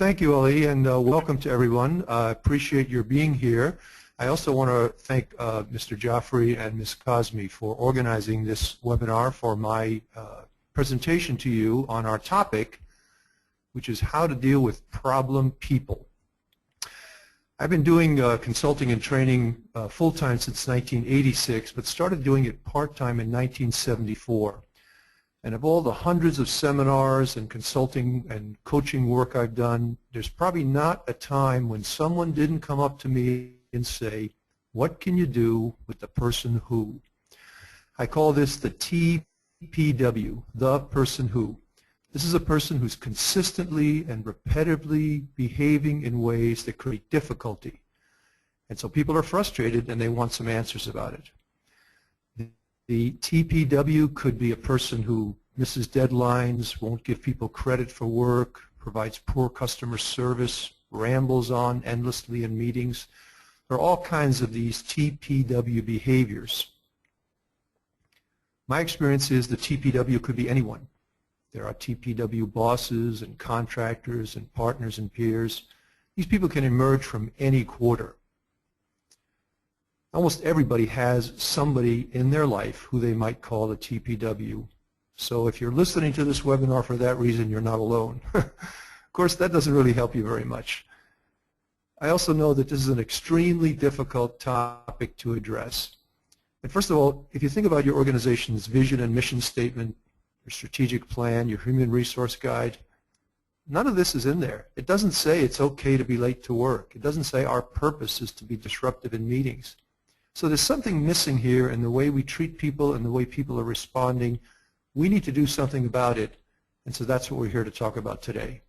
thank you, Ali, and welcome to everyone. I appreciate your being here. I also want to thank Mr. Jaffrey and Ms. Cosme for organizing this webinar for my presentation to you on our topic, which is how to deal with problem people. I've been doing consulting and training full-time since 1986, but started doing it part-time in 1974. And of all the hundreds of seminars and consulting and coaching work I've done, there's probably not a time when someone didn't come up to me and say, what can you do with the person who? I call this the TPW, the person who. This is a person who's consistently and repetitively behaving in ways that create difficulty. And so people are frustrated and they want some answers about it. The TPW could be a person who misses deadlines, won't give people credit for work, provides poor customer service, rambles on endlessly in meetings. There are all kinds of these TPW behaviors. My experience is the TPW could be anyone. There are TPW bosses and contractors and partners and peers. These people can emerge from any quarter. Almost everybody has somebody in their life who they might call a TPW. So if you're listening to this webinar for that reason, you're not alone. Of course, that doesn't really help you very much. I also know that this is an extremely difficult topic to address. And first of all, if you think about your organization's vision and mission statement, your strategic plan, your human resource guide, none of this is in there. It doesn't say it's okay to be late to work. It doesn't say our purpose is to be disruptive in meetings. So there's something missing here in the way we treat people and the way people are responding. We need to do something about it, and so that's what we're here to talk about today.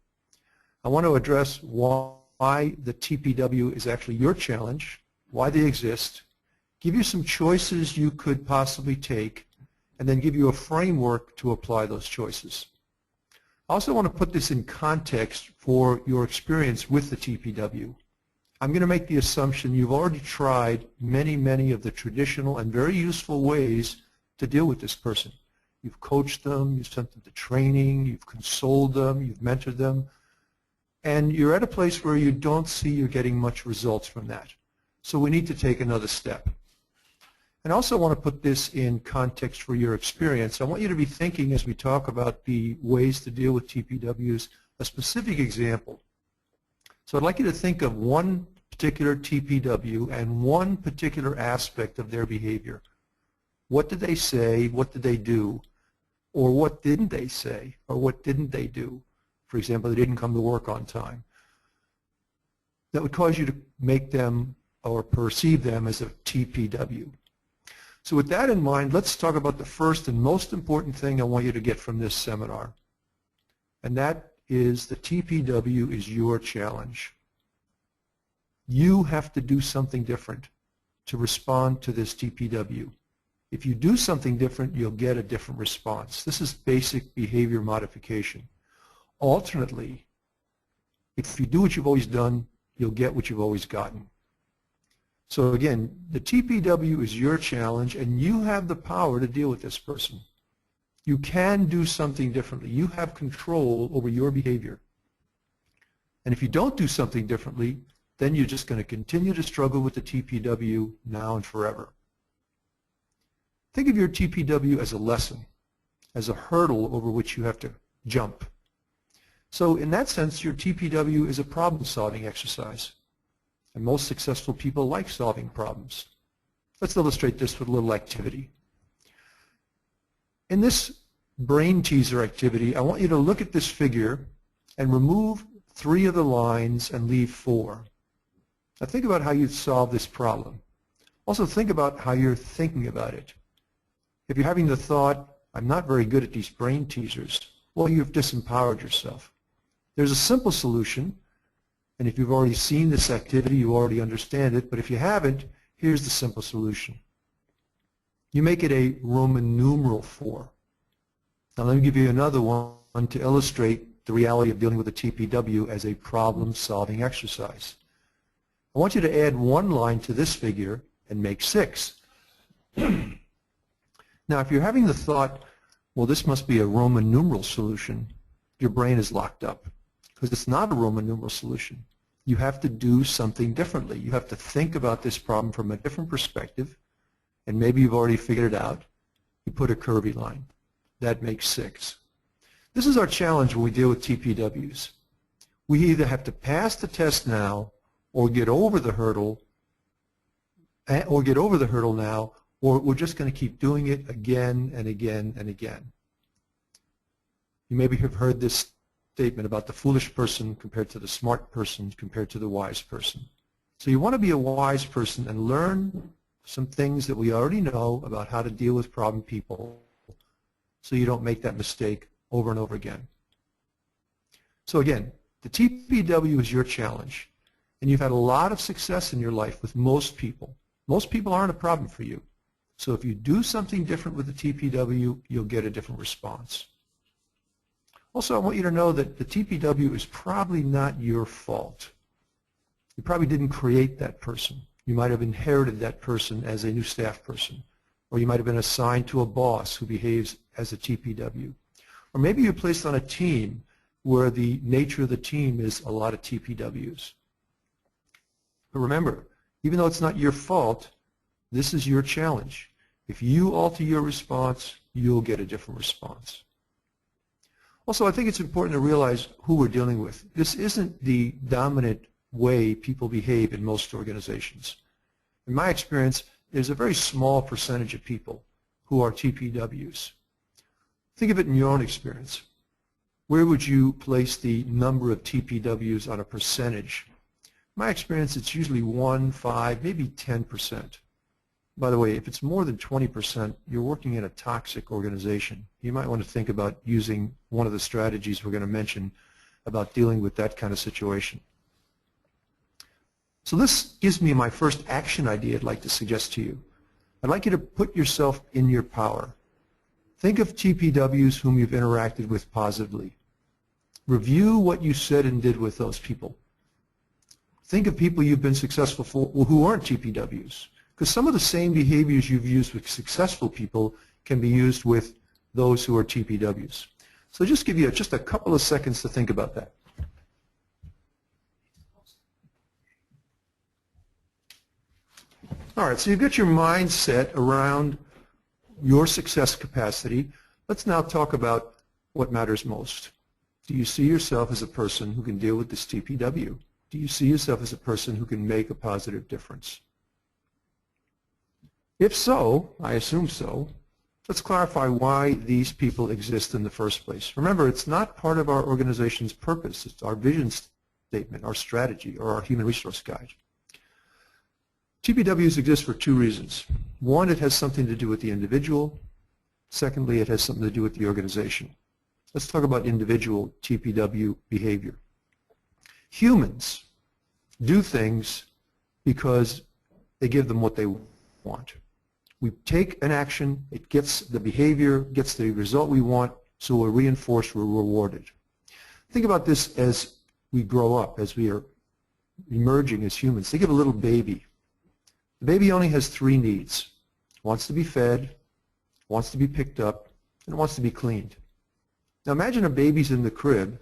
I want to address why the TPW is actually your challenge, why they exist, give you some choices you could possibly take, and then give you a framework to apply those choices. I also want to put this in context for your experience with the TPW. I'm going to make the assumption you've already tried many of the traditional and very useful ways to deal with this person. You've coached them, you've sent them to training, you've consoled them, you've mentored them, and you're at a place where you don't see you're getting much results from that. So we need to take another step. And I also want to put this in context for your experience. I want you to be thinking as we talk about the ways to deal with TPWs, a specific example. So I'd like you to think of one particular TPW and one particular aspect of their behavior. What did they say? What did they do? Or what didn't they say? Or what didn't they do? For example, they didn't come to work on time. That would cause you to make them or perceive them as a TPW. So with that in mind, let's talk about the first and most important thing I want you to get from this seminar. And that is the TPW is your challenge. You have to do something different to respond to this TPW. If you do something different, you'll get a different response. This is basic behavior modification. Alternately, if you do what you've always done, you'll get what you've always gotten. So again, the TPW is your challenge, and you have the power to deal with this person. You can do something differently. You have control over your behavior. And if you don't do something differently, then you're just going to continue to struggle with the TPW now and forever. Think of your TPW as a lesson, as a hurdle over which you have to jump. So in that sense, your TPW is a problem-solving exercise. And most successful people like solving problems. Let's illustrate this with a little activity. In this brain teaser activity, I want you to look at this figure and remove 3 of the lines and leave 4. Now think about how you'd solve this problem. Also think about how you're thinking about it. If you're having the thought, I'm not very good at these brain teasers, well, you've disempowered yourself. There's a simple solution, and if you've already seen this activity, you already understand it, but if you haven't, here's the simple solution. You make it a Roman numeral 4. Now let me give you another one to illustrate the reality of dealing with a TPW as a problem-solving exercise. I want you to add 1 line to this figure and make 6. Now if you're having the thought, well, this must be a Roman numeral solution, your brain is locked up. because it's not a Roman numeral solution. You have to do something differently. You have to think about this problem from a different perspective, and maybe you've already figured it out. You put a curvy line. That makes 6. This is our challenge when we deal with TPWs. We either have to pass the test now or get over the hurdle now, or we're just going to keep doing it again and again and again. You maybe have heard this statement about the foolish person compared to the smart person compared to the wise person. So you want to be a wise person and learn some things that we already know about how to deal with problem people so you don't make that mistake over and over again. So again, the TPW is your challenge, and you've had a lot of success in your life with most people. Most people aren't a problem for you. So if you do something different with the TPW, you'll get a different response. Also, I want you to know that the TPW is probably not your fault. You probably didn't create that person. You might have inherited that person as a new staff person, or you might have been assigned to a boss who behaves as a TPW. Or maybe you're placed on a team where the nature of the team is a lot of TPWs. But remember, even though it's not your fault, this is your challenge. If you alter your response, you'll get a different response. Also, I think it's important to realize who we're dealing with. This isn't the dominant way people behave in most organizations. In my experience, there's a very small percentage of people who are TPWs. Think of it in your own experience. Where would you place the number of TPWs on a percentage? In my experience, it's usually 1, 5, maybe 10%. By the way, if it's more than 20%, you're working in a toxic organization. You might want to think about using one of the strategies we're going to mention about dealing with that kind of situation. So this gives me my first action idea I'd like to suggest to you. I'd like you to put yourself in your power. Think of TPWs whom you've interacted with positively. Review what you said and did with those people. Think of people you've been successful for who aren't TPWs, because some of the same behaviors you've used with successful people can be used with those who are TPWs. So just give you just a couple of seconds to think about that. All right, so you've got your mind set around your success capacity. Let's now talk about what matters most. Do you see yourself as a person who can deal with this TPW? Do you see yourself as a person who can make a positive difference? If so, I assume so, let's clarify why these people exist in the first place. Remember, it's not part of our organization's purpose. It's our vision statement, our strategy, or our human resource guide. TPWs exist for 2 reasons. One, it has something to do with the individual. Secondly, it has something to do with the organization. Let's talk about individual TPW behavior. Humans do things because they give them what they want. We take an action, it gets the behavior, gets the result we want, so we're reinforced, we're rewarded. Think about this as we grow up, as we are emerging as humans. Think of a little baby. The baby only has 3 needs. It wants to be fed, wants to be picked up, and it wants to be cleaned. Now imagine a baby's in the crib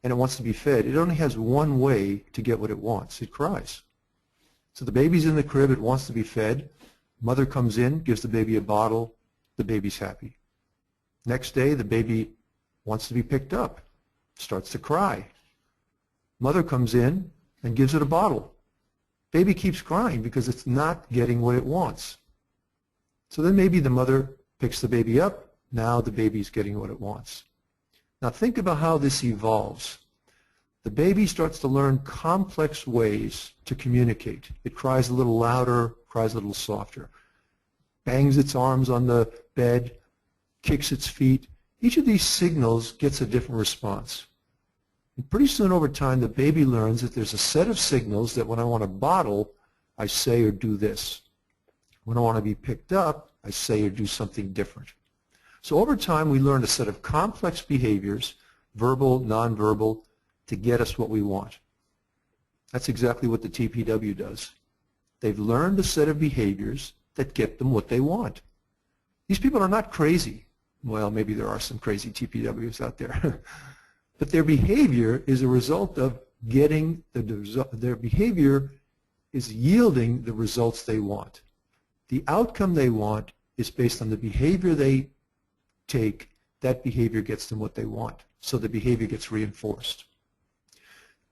and it wants to be fed. It only has one way to get what it wants. It cries. So the baby's in the crib, it wants to be fed. Mother comes in, gives the baby a bottle, the baby's happy. Next day, the baby wants to be picked up, starts to cry. Mother comes in and gives it a bottle. Baby keeps crying because it's not getting what it wants. So then maybe the mother picks the baby up. Now the baby's getting what it wants. Now think about how this evolves. The baby starts to learn complex ways to communicate. It cries a little louder, cries a little softer, bangs its arms on the bed, kicks its feet. Each of these signals gets a different response. And pretty soon over time, the baby learns that there's a set of signals that when I want a bottle, I say or do this. When I want to be picked up, I say or do something different. So over time, we learn a set of complex behaviors, verbal, nonverbal, to get us what we want. That's exactly what the TPW does. They've learned a set of behaviors that get them what they want. These people are not crazy. Well, maybe there are some crazy TPWs out there. But their behavior is a result of getting their behavior is yielding the results they want. The outcome they want is based on the behavior they take. That behavior gets them what they want. So the behavior gets reinforced.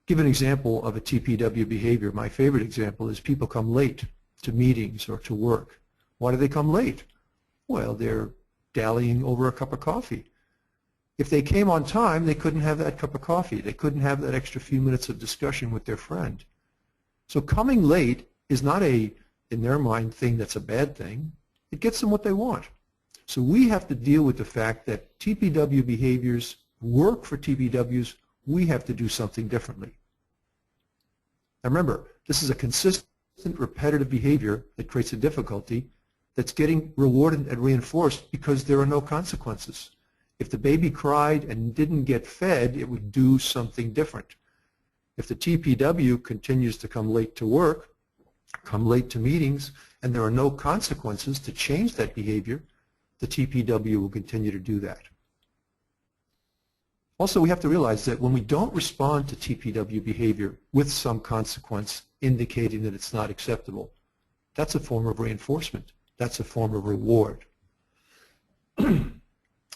Give an example of a TPW behavior. My favorite example is people come late to meetings or to work. Why do they come late? Well, they're dallying over a cup of coffee. If they came on time, they couldn't have that cup of coffee. They couldn't have that extra few minutes of discussion with their friend. So coming late is not a, in their mind, thing that's a bad thing. It gets them what they want. So we have to deal with the fact that TPW behaviors work for TPWs. We have to do something differently. Now remember, this is a consistent, repetitive behavior that creates a difficulty that's getting rewarded and reinforced because there are no consequences. If the baby cried and didn't get fed, it would do something different. If the TPW continues to come late to work, come late to meetings, and there are no consequences to change that behavior, the TPW will continue to do that. Also, we have to realize that when we don't respond to TPW behavior with some consequence indicating that it's not acceptable, that's a form of reinforcement. That's a form of reward.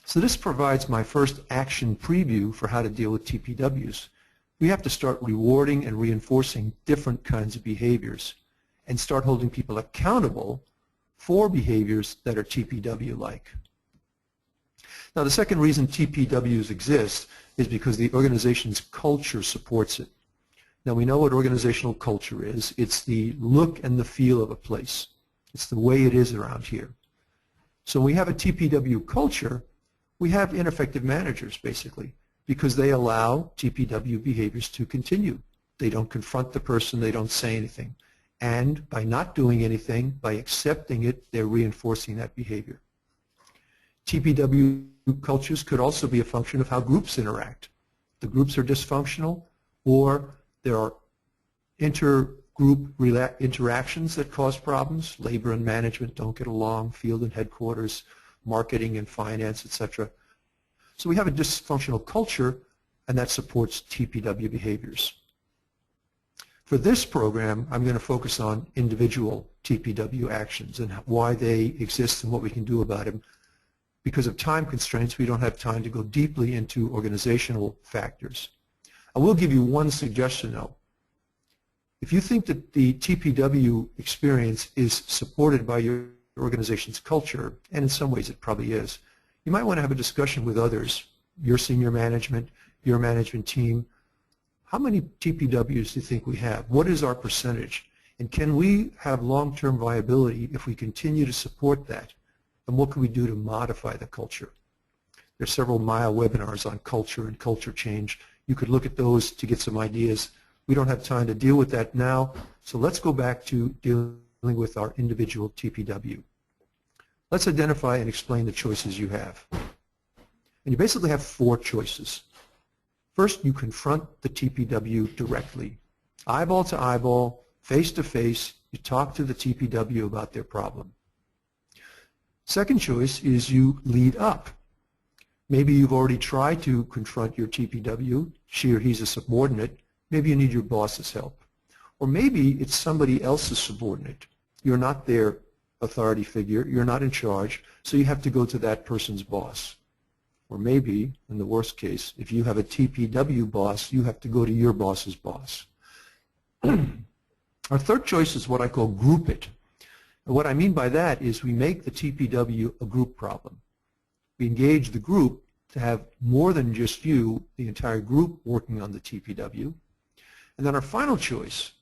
So this provides my first action preview for how to deal with TPWs. We have to start rewarding and reinforcing different kinds of behaviors and start holding people accountable for behaviors that are TPW-like. Now, the second reason TPWs exist is because the organization's culture supports it. Now, we know what organizational culture is. It's the look and the feel of a place. It's the way it is around here. So when we have a TPW culture, we have ineffective managers, basically, because they allow TPW behaviors to continue. They don't confront the person. They don't say anything. And by not doing anything, by accepting it, they're reinforcing that behavior. TPW cultures could also be a function of how groups interact. The groups are dysfunctional, or there are intergroup interactions that cause problems. Labor and management don't get along, field and headquarters, marketing and finance, etc. So we have a dysfunctional culture, and that supports TPW behaviors. For this program, I'm going to focus on individual TPW actions and why they exist and what we can do about them. Because of time constraints, we don't have time to go deeply into organizational factors. I will give you one suggestion, though. If you think that the TPW experience is supported by your organization's culture, and in some ways it probably is, you might want to have a discussion with others, your senior management, your management team. How many TPWs do you think we have? What is our percentage? And can we have long-term viability if we continue to support that? And what can we do to modify the culture? There's several Mile webinars on culture and culture change. You could look at those to get some ideas. We don't have time to deal with that now, so let's go back to dealing with our individual TPW. Let's identify and explain the choices you have. And you basically have four choices. First, you confront the TPW directly. Eyeball to eyeball, face to face, you talk to the TPW about their problem. Second choice is you lead up. Maybe you've already tried to confront your TPW, she or he's a subordinate, maybe you need your boss's help. Or maybe it's somebody else's subordinate. You're not their authority figure, you're not in charge, so you have to go to that person's boss. Or maybe, in the worst case, if you have a TPW boss, you have to go to your boss's boss. Our third choice is what I call group it. And what I mean by that is we make the TPW a group problem. We engage the group to have more than just you, the entire group, working on the TPW. And then our final choice,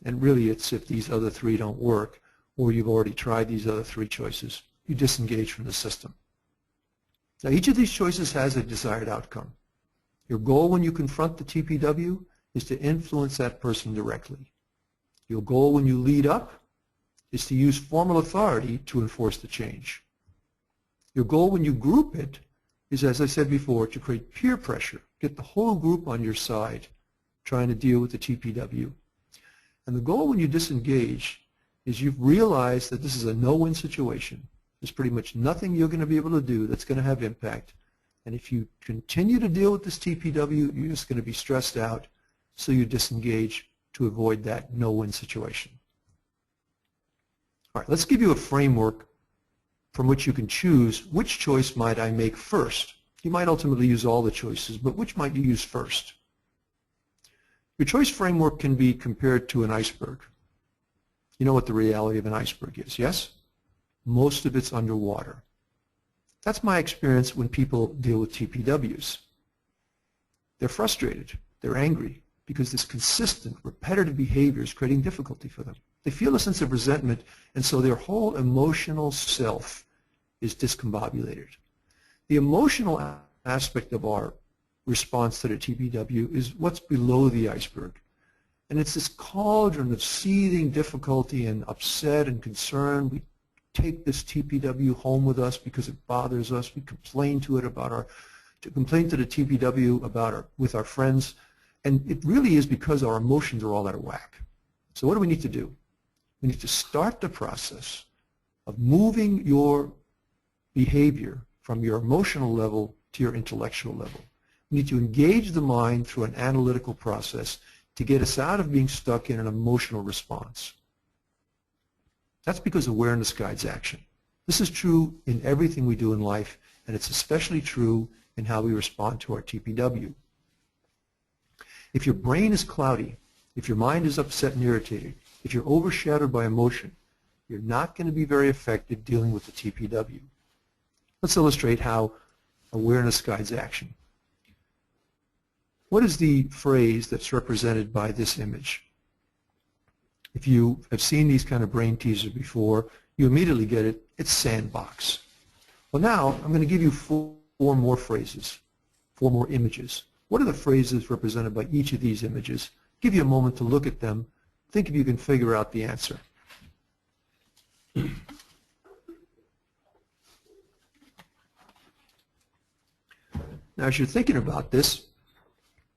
and really it's if these other three don't work, or you've already tried these other three choices, you disengage from the system. Now each of these choices has a desired outcome. Your goal when you confront the TPW is to influence that person directly. Your goal when you lead up is to use formal authority to enforce the change. Your goal when you group it is, as I said before, to create peer pressure, get the whole group on your side trying to deal with the TPW. And the goal when you disengage is you've realized that this is a no-win situation. There's pretty much nothing you're going to be able to do that's going to have impact, And if you continue to deal with this TPW, you're just going to be stressed out, so you disengage to avoid that no-win situation. All right, let's give you a framework from which you can choose which choice might I make first. You might ultimately use all the choices, but which might you use first? Your choice framework can be compared to an iceberg. You know what the reality of an iceberg is, yes? Most of it's underwater. That's my experience when people deal with TPWs. They're frustrated, they're angry, because this consistent, repetitive behavior is creating difficulty for them. They feel a sense of resentment, and so their whole emotional self is discombobulated. The emotional aspect of our response to the TPW is what's below the iceberg. And it's this cauldron of seething difficulty and upset and concern. We take this TPW home with us because it bothers us. We complain to it about complain to the TPW with our friends. And it really is because our emotions are all out of whack. So what do we need to do? We need to start the process of moving your behavior from your emotional level to your intellectual level. We need to engage the mind through an analytical process to get us out of being stuck in an emotional response. That's because awareness guides action. This is true in everything we do in life, and it's especially true in how we respond to our TPW. If your brain is cloudy, if your mind is upset and irritated, if you're overshadowed by emotion, you're not going to be very effective dealing with the TPW. Let's illustrate how awareness guides action. What is the phrase that's represented by this image? If you have seen these kind of brain teasers before, you immediately get it. It's sandbox. Well, now I'm going to give you four more phrases, four more images. What are the phrases represented by each of these images? Give you a moment to look at them. Think if you can figure out the answer. Now, as you're thinking about this,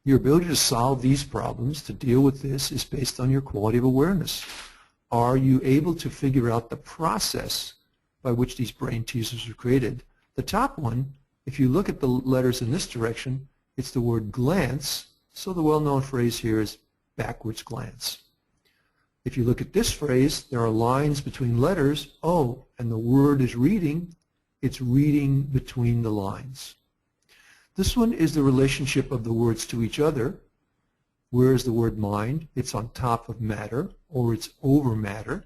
your ability to solve these problems, to deal with this, is based on your quality of awareness. Are you able to figure out the process by which these brain teasers are created? The top one, if you look at the letters in this direction, it's the word glance, so the well-known phrase here is backwards glance. If you look at this phrase, there are lines between letters, oh, and the word is reading, it's reading between the lines. This one is the relationship of the words to each other. Where is the word mind? It's on top of matter, or it's over matter.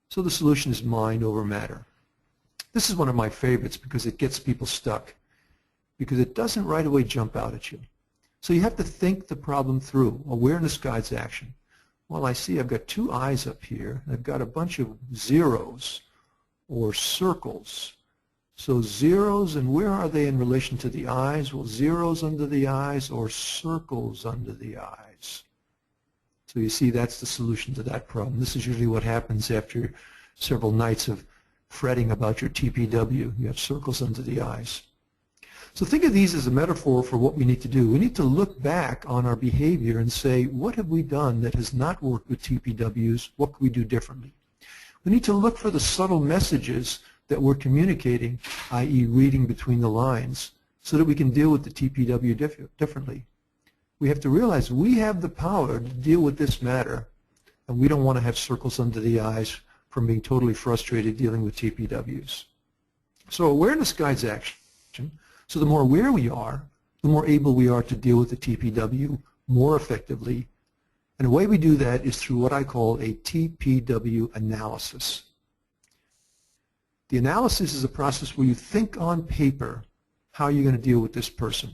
So the solution is mind over matter. This is one of my favorites because it gets people stuck, because it doesn't right away jump out at you. So you have to think the problem through. Awareness guides action. Well, I see I've got two eyes up here, and I've got a bunch of zeros or circles. So zeros, and where are they in relation to the eyes? Well, zeros under the eyes or circles under the eyes. So you see, that's the solution to that problem. This is usually what happens after several nights of fretting about your TPW. You have circles under the eyes. So think of these as a metaphor for what we need to do. We need to look back on our behavior and say, what have we done that has not worked with TPWs? What can we do differently? We need to look for the subtle messages that we're communicating, i.e. reading between the lines, so that we can deal with the TPW differently. We have to realize we have the power to deal with this matter, and we don't want to have circles under the eyes from being totally frustrated dealing with TPWs. So awareness guides action. So the more aware we are, the more able we are to deal with the TPW more effectively. And the way we do that is through what I call a TPW analysis. The analysis is a process where you think on paper how you're going to deal with this person.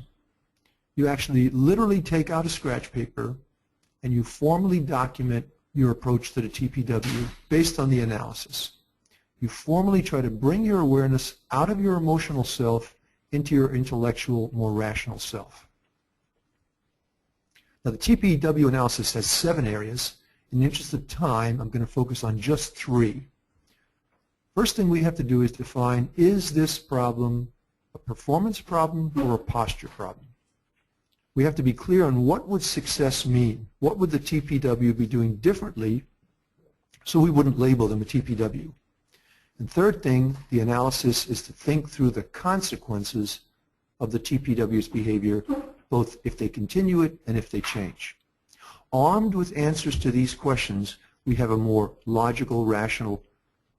You actually literally take out a scratch paper and you formally document your approach to the TPW based on the analysis. You formally try to bring your awareness out of your emotional self into your intellectual, more rational self. Now, the TPW analysis has 7 areas. In the interest of time, I'm going to focus on just 3. First thing we have to do is define, is this problem a performance problem or a posture problem? We have to be clear on what would success mean. What would the TPW be doing differently so we wouldn't label them a TPW? And third thing, the analysis is to think through the consequences of the TPW's behavior, both if they continue it and if they change. Armed with answers to these questions, we have a more logical, rational,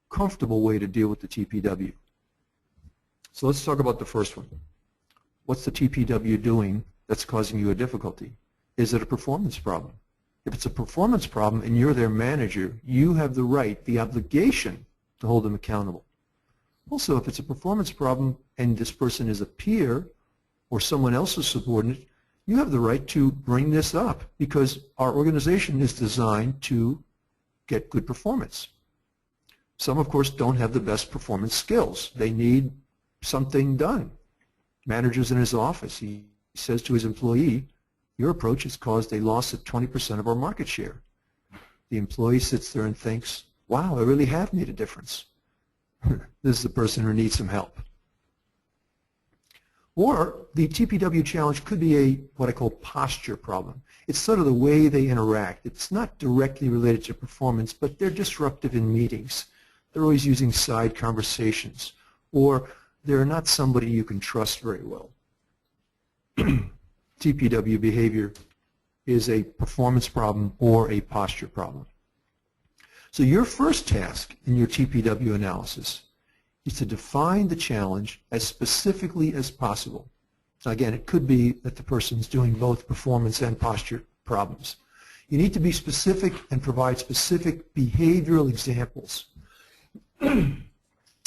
comfortable way to deal with the TPW. So let's talk about the first one. What's the TPW doing that's causing you a difficulty? Is it a performance problem? If it's a performance problem and you're their manager, you have the right, the obligation to hold them accountable. Also, if it's a performance problem and this person is a peer or someone else's subordinate, you have the right to bring this up because our organization is designed to get good performance. Some, of course, don't have the best performance skills. They need something done. Manager's in his office. He says to his employee, your approach has caused a loss of 20% of our market share. The employee sits there and thinks, wow, I really have made a difference. This is the person who needs some help. Or the TPW challenge could be what I call posture problem. It's sort of the way they interact. It's not directly related to performance, but they're disruptive in meetings. They're always using side conversations, or they're not somebody you can trust very well. TPW behavior is a performance problem or a posture problem. So your first task in your TPW analysis is to define the challenge as specifically as possible. Now again, it could be that the person's doing both performance and posture problems. You need to be specific and provide specific behavioral examples.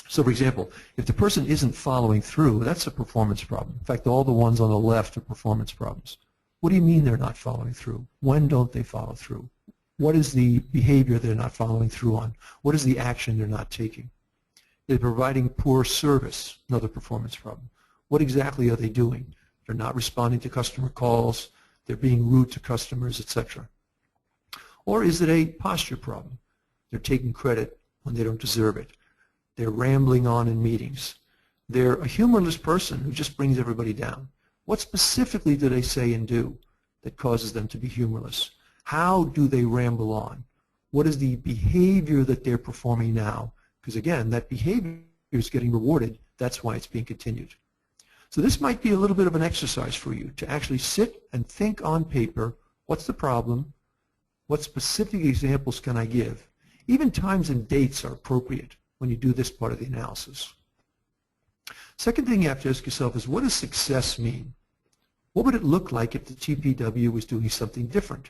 So for example, if the person isn't following through, that's a performance problem. In fact, all the ones on the left are performance problems. What do you mean they're not following through? When don't they follow through? What is the behavior they're not following through on? What is the action they're not taking? They're providing poor service, another performance problem. What exactly are they doing? They're not responding to customer calls, they're being rude to customers, etc. Or is it a posture problem? They're taking credit when they don't deserve it. They're rambling on in meetings. They're a humorless person who just brings everybody down. What specifically do they say and do that causes them to be humorless? How do they ramble on? What is the behavior that they're performing now? Because again, that behavior is getting rewarded. That's why it's being continued. So this might be a little bit of an exercise for you to actually sit and think on paper, what's the problem? What specific examples can I give? Even times and dates are appropriate when you do this part of the analysis. Second thing you have to ask yourself is, what does success mean? What would it look like if the TPW was doing something different?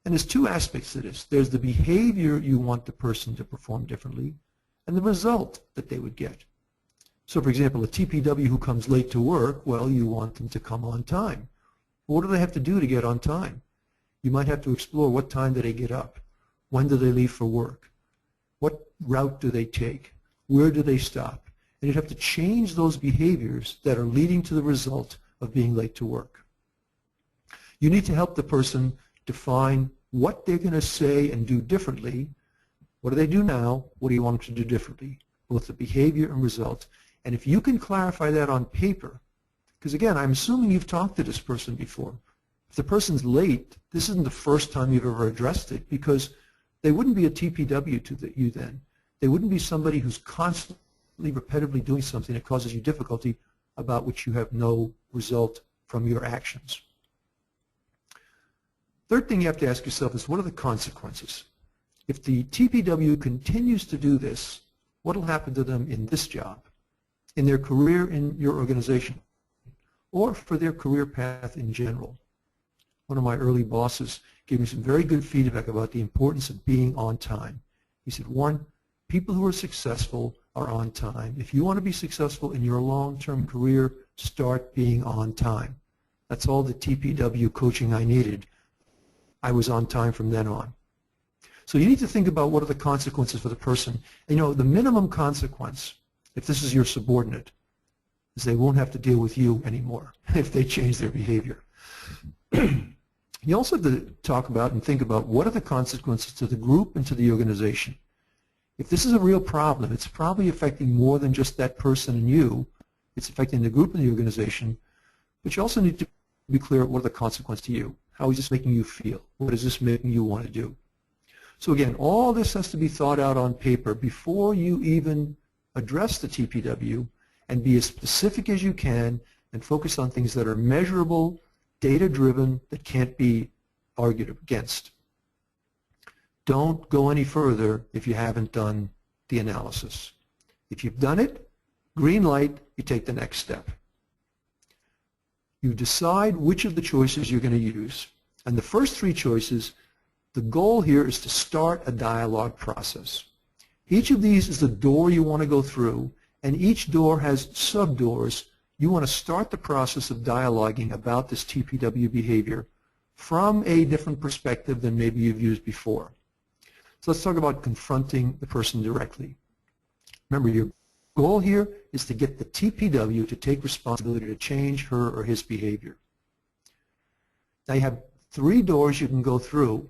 And there's two aspects to this. There's the behavior you want the person to perform differently, and the result that they would get. So for example, a TPW who comes late to work, well, you want them to come on time. What do they have to do to get on time? You might have to explore what time do they get up? When do they leave for work? What route do they take? Where do they stop? And you'd have to change those behaviors that are leading to the result of being late to work. You need to help the person define what they're going to say and do differently. What do they do now? What do you want them to do differently? Both the behavior and result. And if you can clarify that on paper, because again, I'm assuming you've talked to this person before. If the person's late, this isn't the first time you've ever addressed it, because they wouldn't be a TPW to you then. They wouldn't be somebody who's constantly, repetitively doing something that causes you difficulty about which you have no result from your actions. Third thing you have to ask yourself is, what are the consequences? If the TPW continues to do this, what will happen to them in this job, in their career in your organization, or for their career path in general? One of my early bosses gave me some very good feedback about the importance of being on time. He said, Warren, people who are successful are on time. If you want to be successful in your long-term career, start being on time. That's all the TPW coaching I needed. I was on time from then on. So you need to think about what are the consequences for the person. And, you know, the minimum consequence, if this is your subordinate, is they won't have to deal with you anymore if they change their behavior. You also have to talk about and think about what are the consequences to the group and to the organization. If this is a real problem, it's probably affecting more than just that person and you. It's affecting the group and the organization. But you also need to be clear what are the consequences to you. How is this making you feel? What is this making you want to do? So again, all this has to be thought out on paper before you even address the TPW, and be as specific as you can and focus on things that are measurable, data-driven, that can't be argued against. Don't go any further if you haven't done the analysis. If you've done it, green light, you take the next step. You decide which of the choices you're going to use. And the first three choices, the goal here is to start a dialogue process. Each of these is the door you want to go through, and each door has sub-doors. You want to start the process of dialoguing about this TPW behavior from a different perspective than maybe you've used before. So let's talk about confronting the person directly. Remember, your goal here is to get the TPW to take responsibility to change her or his behavior. Now you have three doors you can go through.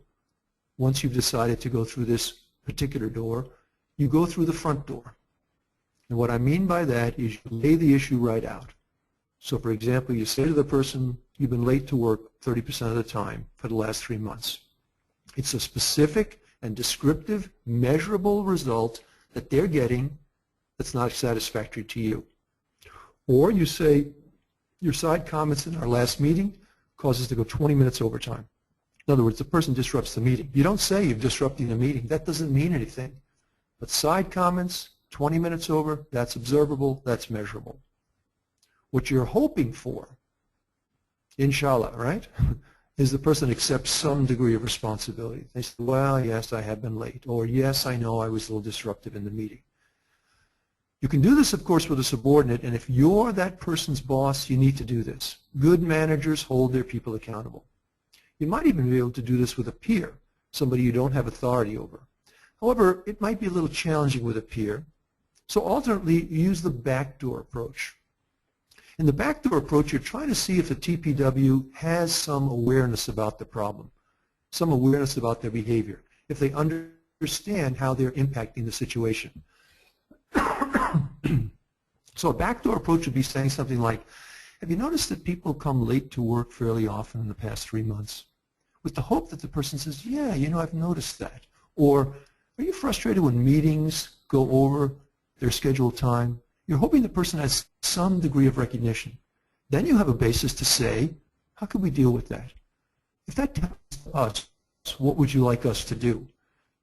Once you've decided to go through this particular door, you go through the front door. And what I mean by that is you lay the issue right out. So for example, you say to the person, you've been late to work 30% of the time for the last 3 months. It's a specific and descriptive, measurable result that they're getting that's not satisfactory to you. Or you say, your side comments in our last meeting caused us to go 20 minutes overtime. In other words, the person disrupts the meeting. You don't say you've disrupted the meeting. That doesn't mean anything. But side comments, 20 minutes over, that's observable, that's measurable. What you're hoping for, inshallah, right, is the person accepts some degree of responsibility. They say, well, yes, I have been late, or yes, I know I was a little disruptive in the meeting. You can do this, of course, with a subordinate, and if you're that person's boss, you need to do this. Good managers hold their people accountable. You might even be able to do this with a peer, somebody you don't have authority over. However, it might be a little challenging with a peer, so alternately, you use the backdoor approach. In the backdoor approach, you're trying to see if the TPW has some awareness about the problem, some awareness about their behavior, if they understand how they're impacting the situation. So a backdoor approach would be saying something like, have you noticed that people come late to work fairly often in the past 3 months? With the hope that the person says, yeah, you know, I've noticed that. Or, are you frustrated when meetings go over their scheduled time? You're hoping the person has some degree of recognition. Then you have a basis to say, how can we deal with that? If that happens to us, what would you like us to do?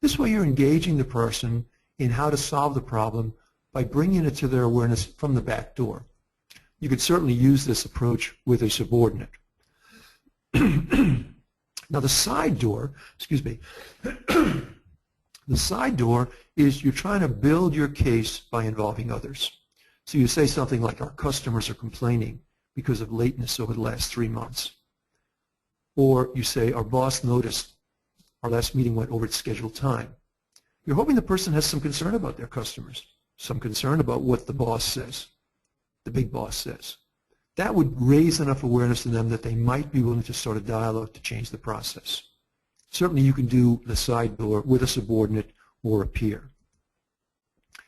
This way you're engaging the person in how to solve the problem by bringing it to their awareness from the back door. You could certainly use this approach with a subordinate. Now the side door, excuse me, the side door is you're trying to build your case by involving others. So you say something like, our customers are complaining because of lateness over the last 3 months. Or you say, our boss noticed our last meeting went over its scheduled time. You're hoping the person has some concern about their customers, some concern about what the boss says, the big boss says. That would raise enough awareness in them that they might be willing to start a dialogue to change the process. Certainly you can do the side door with a subordinate or a peer.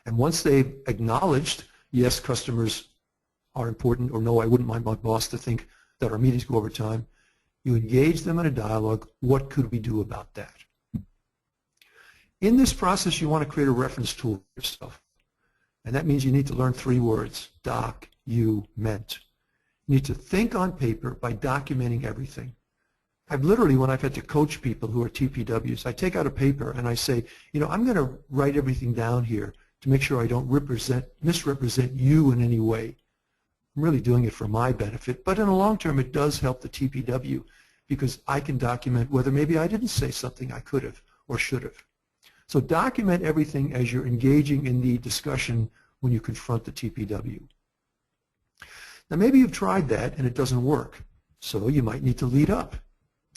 And once they've acknowledged, yes, customers are important, or no, I wouldn't mind my boss to think that our meetings go over time, you engage them in a dialogue, what could we do about that? In this process, you want to create a reference tool for yourself. And that means you need to learn 3 words, document. You need to think on paper by documenting everything. I've literally, when I've had to coach people who are TPWs, I take out a paper and I say, you know, I'm going to write everything down here to make sure I don't misrepresent you in any way. I'm really doing it for my benefit, but in the long term it does help the TPW because I can document whether maybe I didn't say something I could have or should have. So document everything as you're engaging in the discussion when you confront the TPW. Now maybe you've tried that and it doesn't work, so you might need to lead up.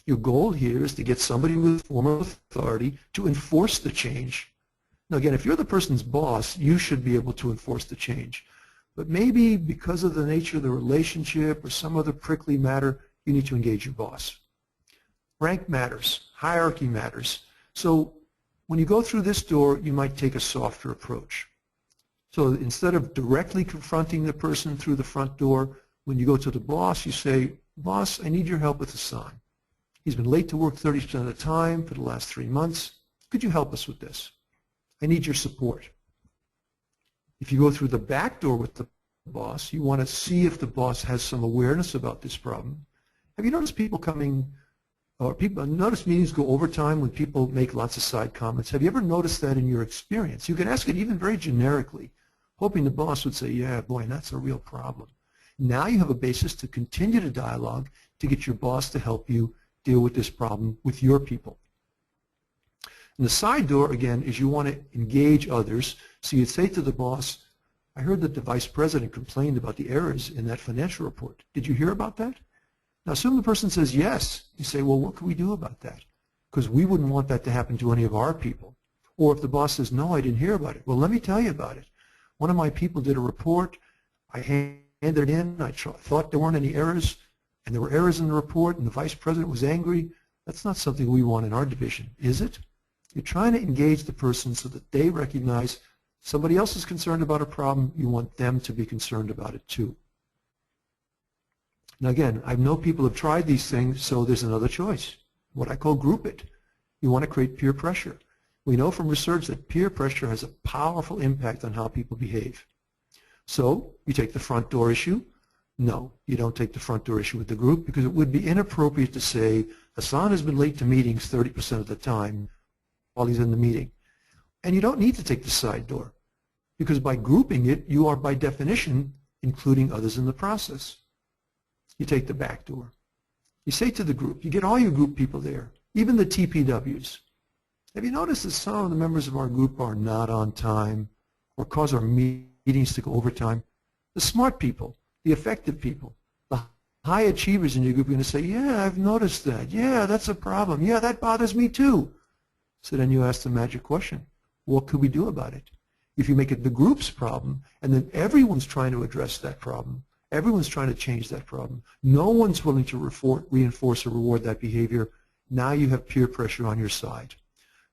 Your goal here is to get somebody with formal authority to enforce the change. Now again, if you're the person's boss, you should be able to enforce the change. But maybe because of the nature of the relationship or some other prickly matter, you need to engage your boss. Rank matters, hierarchy matters. So when you go through this door, you might take a softer approach. So instead of directly confronting the person through the front door, when you go to the boss, you say, boss, I need your help with a sign. He's been late to work 30% of the time for the last 3 months. Could you help us with this? I need your support. If you go through the back door with the boss. You want to see if the boss has some awareness about this problem. Have you noticed people coming, or people notice meetings go overtime when people make lots of side comments? Have you ever noticed that in your experience? You can ask it even very generically, hoping the boss would say, yeah, boy, that's a real problem. Now you have a basis to continue the dialogue to get your boss to help you deal with this problem with your people. And the side door, again, is you want to engage others. So you'd say to the boss, I heard that the vice president complained about the errors in that financial report. Did you hear about that? Now assume the person says yes. You say, well, what can we do about that? Because we wouldn't want that to happen to any of our people. Or if the boss says, no, I didn't hear about it. Well, let me tell you about it. One of my people did a report. I handed it in. I thought there weren't any errors, and there were errors in the report, and the vice president was angry. That's not something we want in our division, is it? You're trying to engage the person so that they recognize somebody else is concerned about a problem. You want them to be concerned about it too. Now again, I know people have tried these things, so there's another choice, what I call group it. You want to create peer pressure. We know from research that peer pressure has a powerful impact on how people behave. So you take the front door issue. No, you don't take the front door issue with the group, because it would be inappropriate to say, Hassan has been late to meetings 30% of the time while he's in the meeting. And you don't need to take the side door, because by grouping it, you are by definition including others in the process. You take the back door. You say to the group, you get all your group people there, even the TPWs. Have you noticed that some of the members of our group are not on time or cause our meetings to go overtime? The smart people, the effective people, the high achievers in your group are going to say, yeah, I've noticed that. Yeah, that's a problem. Yeah, that bothers me too. So then you ask the magic question, what could we do about it? If you make it the group's problem, and then everyone's trying to address that problem, everyone's trying to change that problem, no one's willing to reinforce or reward that behavior, now you have peer pressure on your side.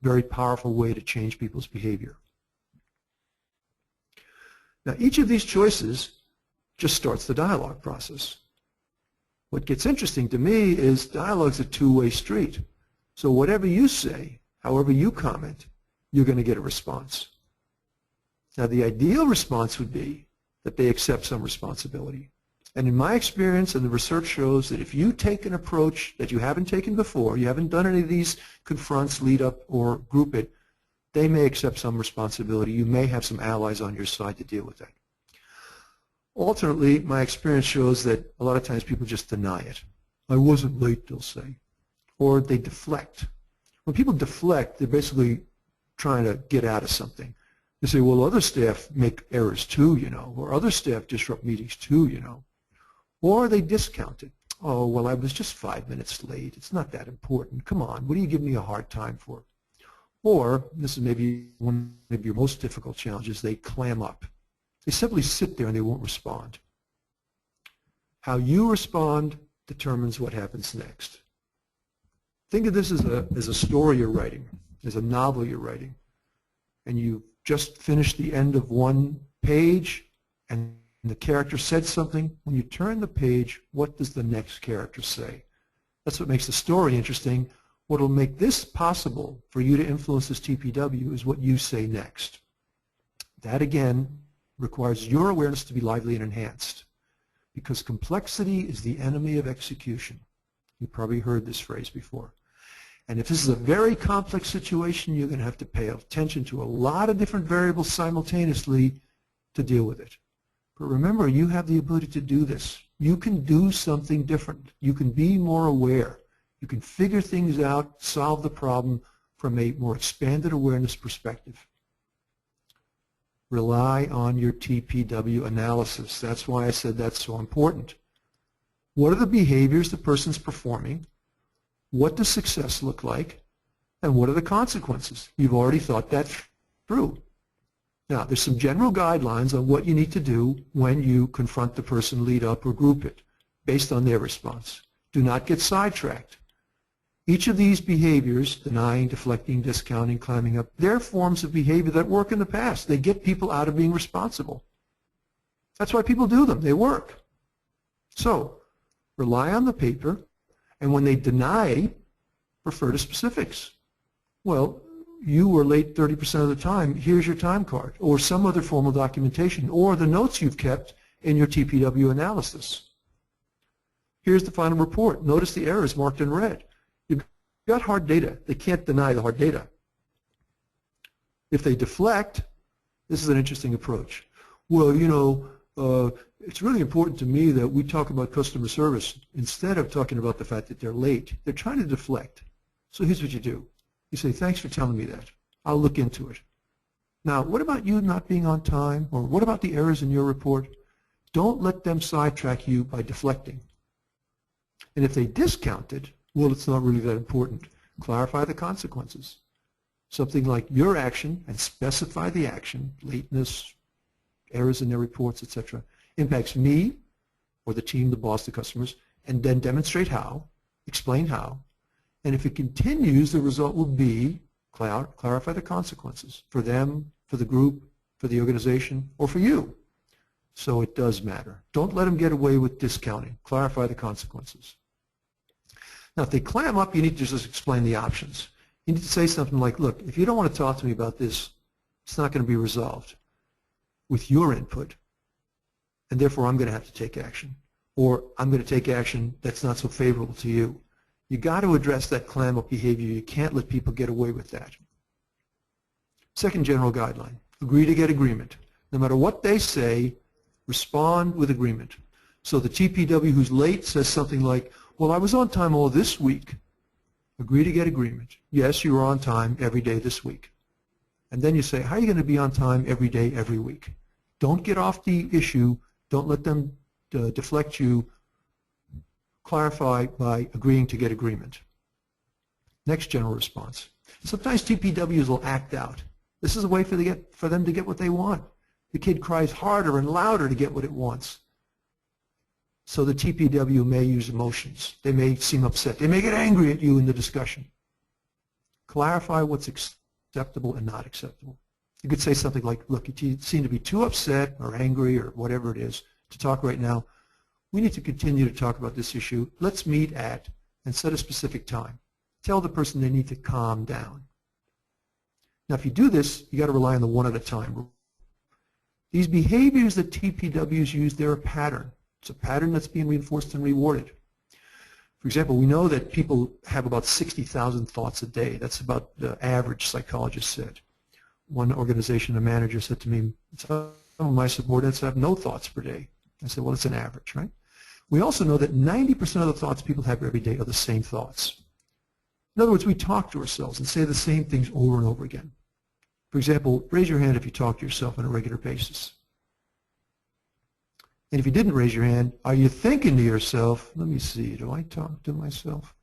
Very powerful way to change people's behavior. Now each of these choices just starts the dialogue process. What gets interesting to me is dialogue's a two-way street. So whatever you say, however you comment, you're going to get a response. Now the ideal response would be that they accept some responsibility. And in my experience, and the research shows that if you take an approach that you haven't taken before, you haven't done any of these confronts, lead up, or group it, they may accept some responsibility. You may have some allies on your side to deal with that. Alternately, my experience shows that a lot of times people just deny it. I wasn't late, they'll say. Or they deflect. When people deflect, they're basically trying to get out of something. They say, well, other staff make errors too, you know, or other staff disrupt meetings too, you know. Or they discount it. Oh, well, I was just 5 minutes late. It's not that important. Come on, what do you give me a hard time for? Or, this is maybe one of your most difficult challenges, they clam up. They simply sit there and they won't respond. How you respond determines what happens next. Think of this as a story you're writing, as a novel you're writing, and you just finished the end of one page and the character said something. When you turn the page, what does the next character say? That's what makes the story interesting. What will make this possible for you to influence this TPW is what you say next. That, again, requires your awareness to be lively and enhanced, because complexity is the enemy of execution. You've probably heard this phrase before. And if this is a very complex situation, you're going to have to pay attention to a lot of different variables simultaneously to deal with it. But remember, you have the ability to do this. You can do something different. You can be more aware. You can figure things out, solve the problem from a more expanded awareness perspective. Rely on your TPW analysis. That's why I said that's so important. What are the behaviors the person's performing? What does success look like? And what are the consequences? You've already thought that through. Now, there's some general guidelines on what you need to do when you confront the person, lead up, or group it, based on their response. Do not get sidetracked. Each of these behaviors, denying, deflecting, discounting, climbing up, they're forms of behavior that work in the past. They get people out of being responsible. That's why people do them. They work. So, rely on the paper, and when they deny, refer to specifics. Well, you were late 30% of the time. Here's your time card, or some other formal documentation, or the notes you've kept in your TPW analysis. Here's the final report. Notice the errors marked in red. You've got hard data. They can't deny the hard data. If they deflect, this is an interesting approach. Well, you know, it's really important to me that we talk about customer service instead of talking about the fact that they're late. They're trying to deflect. So here's what you do. You say, thanks for telling me that. I'll look into it. Now, what about you not being on time? Or what about the errors in your report? Don't let them sidetrack you by deflecting. And if they discount it, well, it's not really that important. Clarify the consequences. Something like your action, and specify the action, lateness, errors in their reports, etc., impacts me or the team, the boss, the customers, and then demonstrate how, explain how. And if it continues, the result will be clarify the consequences for them, for the group, for the organization, or for you. So it does matter. Don't let them get away with discounting. Clarify the consequences. Now, if they clam up, you need to just explain the options. You need to say something like, look, if you don't want to talk to me about this, it's not going to be resolved with your input, and therefore I'm going to have to take action. Or I'm going to take action that's not so favorable to you. You got to address that clam up behavior. You can't let people get away with that. Second general guideline, agree to get agreement. No matter what they say, respond with agreement. So the TPW who's late says something like, well, I was on time all this week. Agree to get agreement. Yes, you were on time every day this week. And then you say, how are you going to be on time every day, every week? Don't get off the issue. Don't let them deflect you. Clarify by agreeing to get agreement. Next general response. Sometimes TPWs will act out. This is a way for them to get what they want. The kid cries harder and louder to get what it wants. So the TPW may use emotions. They may seem upset. They may get angry at you in the discussion. Clarify what's acceptable and not acceptable. You could say something like, look, you seem to be too upset or angry or whatever it is to talk right now. We need to continue to talk about this issue. Let's meet at and set a specific time. Tell the person they need to calm down. Now, if you do this, you got to rely on the one at a time rule. These behaviors that TPWs use, they're a pattern. It's a pattern that's being reinforced and rewarded. For example, we know that people have about 60,000 thoughts a day. That's about the average, psychologist said. One organization, a manager said to me, some of my subordinates have no thoughts per day. I said, well, it's an average, right? We also know that 90% of the thoughts people have every day are the same thoughts. In other words, we talk to ourselves and say the same things over and over again. For example, raise your hand if you talk to yourself on a regular basis. And if you didn't raise your hand, are you thinking to yourself, let me see, do I talk to myself?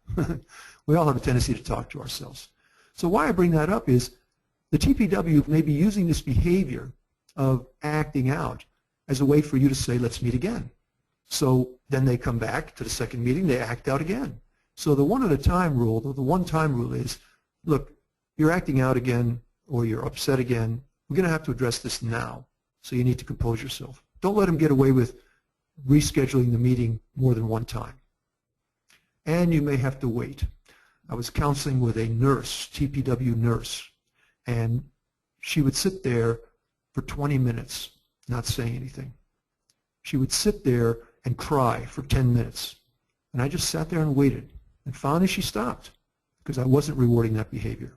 We all have a tendency to talk to ourselves. So why I bring that up is the TPW may be using this behavior of acting out as a way for you to say, let's meet again. So then they come back to the second meeting, they act out again. So the one at a time rule, the one time rule is, look, you're acting out again or you're upset again. We're going to have to address this now. So you need to compose yourself. Don't let them get away with rescheduling the meeting more than one time. And you may have to wait. I was counseling with a nurse, TPW nurse, and she would sit there for 20 minutes not saying anything. She would sit there and cry for 10 minutes. And I just sat there and waited. And finally she stopped because I wasn't rewarding that behavior.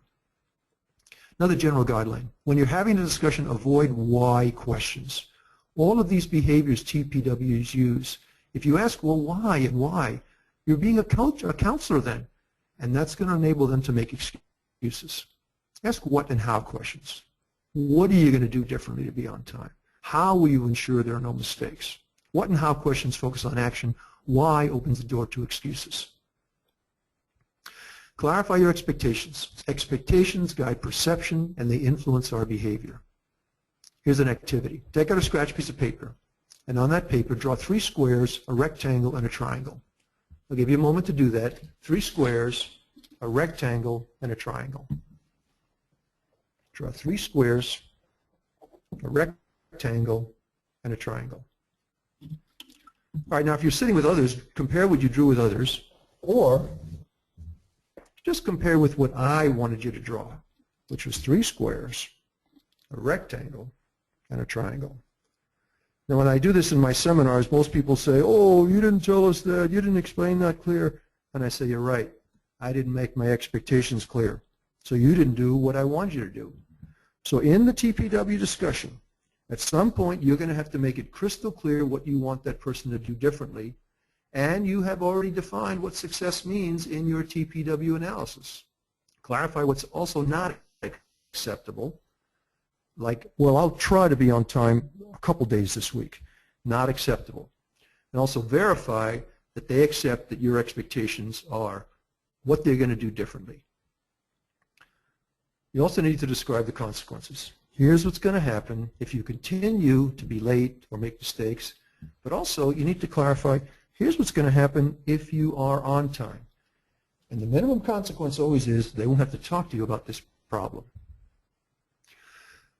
Another general guideline. When you're having a discussion, avoid why questions. All of these behaviors TPWs use. If you ask, well, why and why, you're being a counselor then. And that's going to enable them to make excuses. Ask what and how questions. What are you going to do differently to be on time? How will you ensure there are no mistakes? What and how questions focus on action. Why opens the door to excuses. Clarify your expectations. Expectations guide perception and they influence our behavior. Here's an activity. Take out a scratch piece of paper and on that paper draw 3 squares, a rectangle, and a triangle. I'll give you a moment to do that. 3 squares, a rectangle, and a triangle. Draw 3 squares, a rectangle, and a triangle. All right, now if you're sitting with others, compare what you drew with others, or just compare with what I wanted you to draw, which was 3 squares, a rectangle, and a triangle. Now, when I do this in my seminars, most people say, oh, you didn't tell us that, you didn't explain that clear. And I say, you're right. I didn't make my expectations clear. So you didn't do what I wanted you to do. So in the TPW discussion, at some point, you're going to have to make it crystal clear what you want that person to do differently. And you have already defined what success means in your TPW analysis. Clarify what's also not acceptable. Like, well, I'll try to be on time a couple days this week. Not acceptable. And also verify that they accept that your expectations are what they're going to do differently. You also need to describe the consequences. Here's what's going to happen if you continue to be late or make mistakes. But also, you need to clarify, here's what's going to happen if you are on time. And the minimum consequence always is they won't have to talk to you about this problem.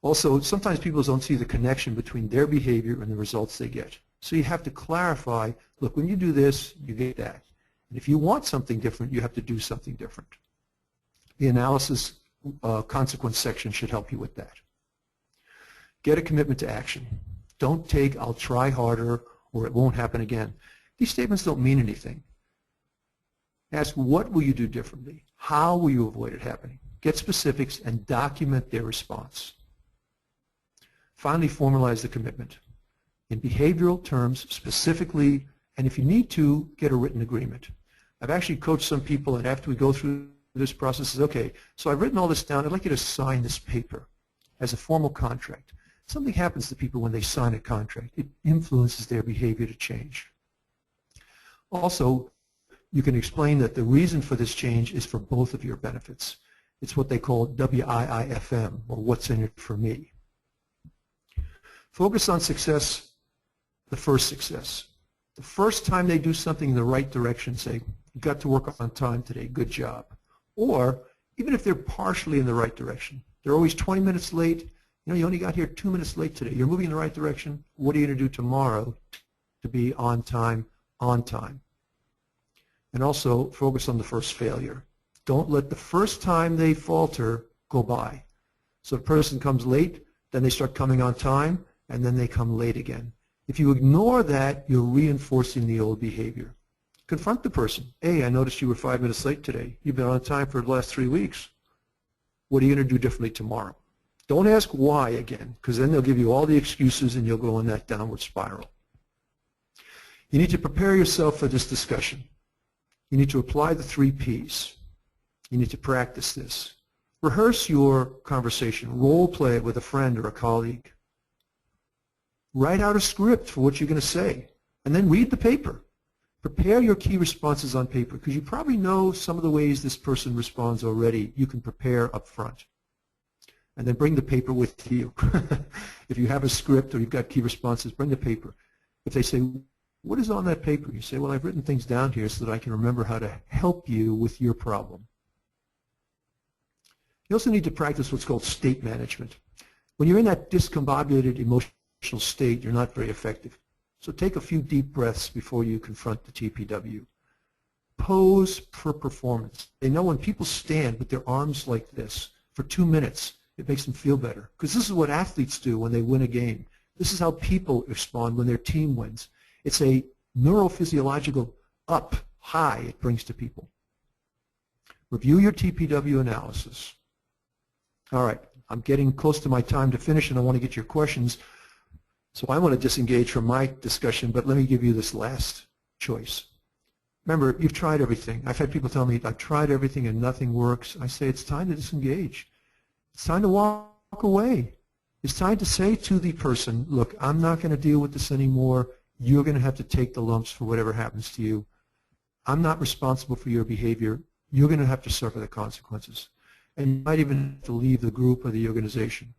Also, sometimes people don't see the connection between their behavior and the results they get. So you have to clarify, look, when you do this, you get that. And if you want something different, you have to do something different. The analysis consequence section should help you with that. Get a commitment to action. Don't take, I'll try harder, or it won't happen again. These statements don't mean anything. Ask, what will you do differently? How will you avoid it happening? Get specifics and document their response. Finally, formalize the commitment. In behavioral terms, specifically, and if you need to, get a written agreement. I've actually coached some people, and after we go through this process, says, okay, so I've written all this down. I'd like you to sign this paper as a formal contract. Something happens to people when they sign a contract. It influences their behavior to change. Also, you can explain that the reason for this change is for both of your benefits. It's what they call WIIFM, or what's in it for me. Focus on success, the first success. The first time they do something in the right direction, say, you got to work on time today, good job. Or even if they're partially in the right direction, they're always 20 minutes late, you know, you only got here 2 minutes late today. You're moving in the right direction. What are you going to do tomorrow to be on time, on time? And also focus on the first failure. Don't let the first time they falter go by. So if a person comes late, then they start coming on time, and then they come late again. If you ignore that, you're reinforcing the old behavior. Confront the person. Hey, I noticed you were 5 minutes late today. You've been on time for the last 3 weeks. What are you going to do differently tomorrow? Don't ask why again, because then they'll give you all the excuses and you'll go in that downward spiral. You need to prepare yourself for this discussion. You need to apply the 3 Ps. You need to practice this. Rehearse your conversation. Role play it with a friend or a colleague. Write out a script for what you're going to say, and then read the paper. Prepare your key responses on paper, because you probably know some of the ways this person responds already. You can prepare up front. And then bring the paper with you. If you have a script or you've got key responses, bring the paper. If they say, what is on that paper? You say, well, I've written things down here so that I can remember how to help you with your problem. You also need to practice what's called state management. When you're in that discombobulated emotional state, you're not very effective. So take a few deep breaths before you confront the TPW. Pose for performance. They know when people stand with their arms like this for 2 minutes, it makes them feel better. Because this is what athletes do when they win a game. This is how people respond when their team wins. It's a neurophysiological up, high it brings to people. Review your TPW analysis. All right, I'm getting close to my time to finish, and I want to get your questions. So I want to disengage from my discussion, but let me give you this last choice. Remember, you've tried everything. I've had people tell me, I've tried everything and nothing works. I say it's time to disengage. It's time to walk away. It's time to say to the person, look, I'm not going to deal with this anymore. You're going to have to take the lumps for whatever happens to you. I'm not responsible for your behavior. You're going to have to suffer the consequences. And you might even have to leave the group or the organization.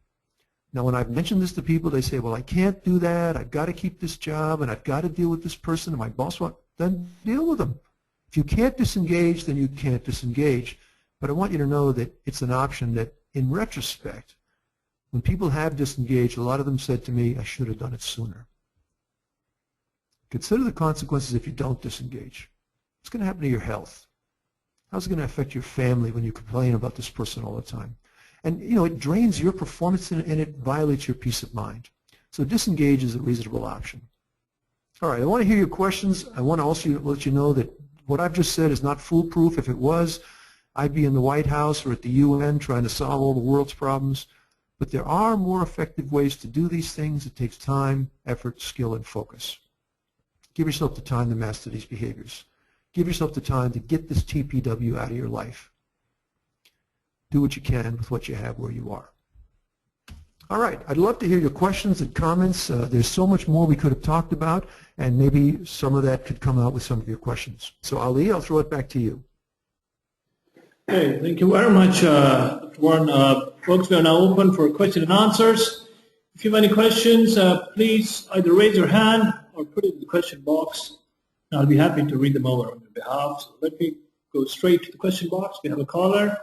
Now, when I've mentioned this to people, they say, well, I can't do that. I've got to keep this job, and I've got to deal with this person, and my boss won't. Then deal with them. If you can't disengage, then you can't disengage. But I want you to know that it's an option that, in retrospect, when people have disengaged, a lot of them said to me, I should have done it sooner. Consider the consequences if you don't disengage. What's going to happen to your health? How's it going to affect your family when you complain about this person all the time? And, you know, it drains your performance and it violates your peace of mind. So disengage is a reasonable option. All right, I want to hear your questions. I want to also let you know that what I've just said is not foolproof. If it was, I'd be in the White House or at the UN trying to solve all the world's problems. But there are more effective ways to do these things. It takes time, effort, skill, and focus. Give yourself the time to master these behaviors. Give yourself the time to get this TPW out of your life. Do what you can with what you have where you are. All right, I'd love to hear your questions and comments. There's so much more we could have talked about, and maybe some of that could come out with some of your questions. So Ali, I'll throw it back to you. Okay, thank you very much, Dr. Warren. Folks, we are now open for question and answers. If you have any questions, please either raise your hand or put it in the question box. I'll be happy to read them over on your behalf. So let me go straight to the question box. We have a caller.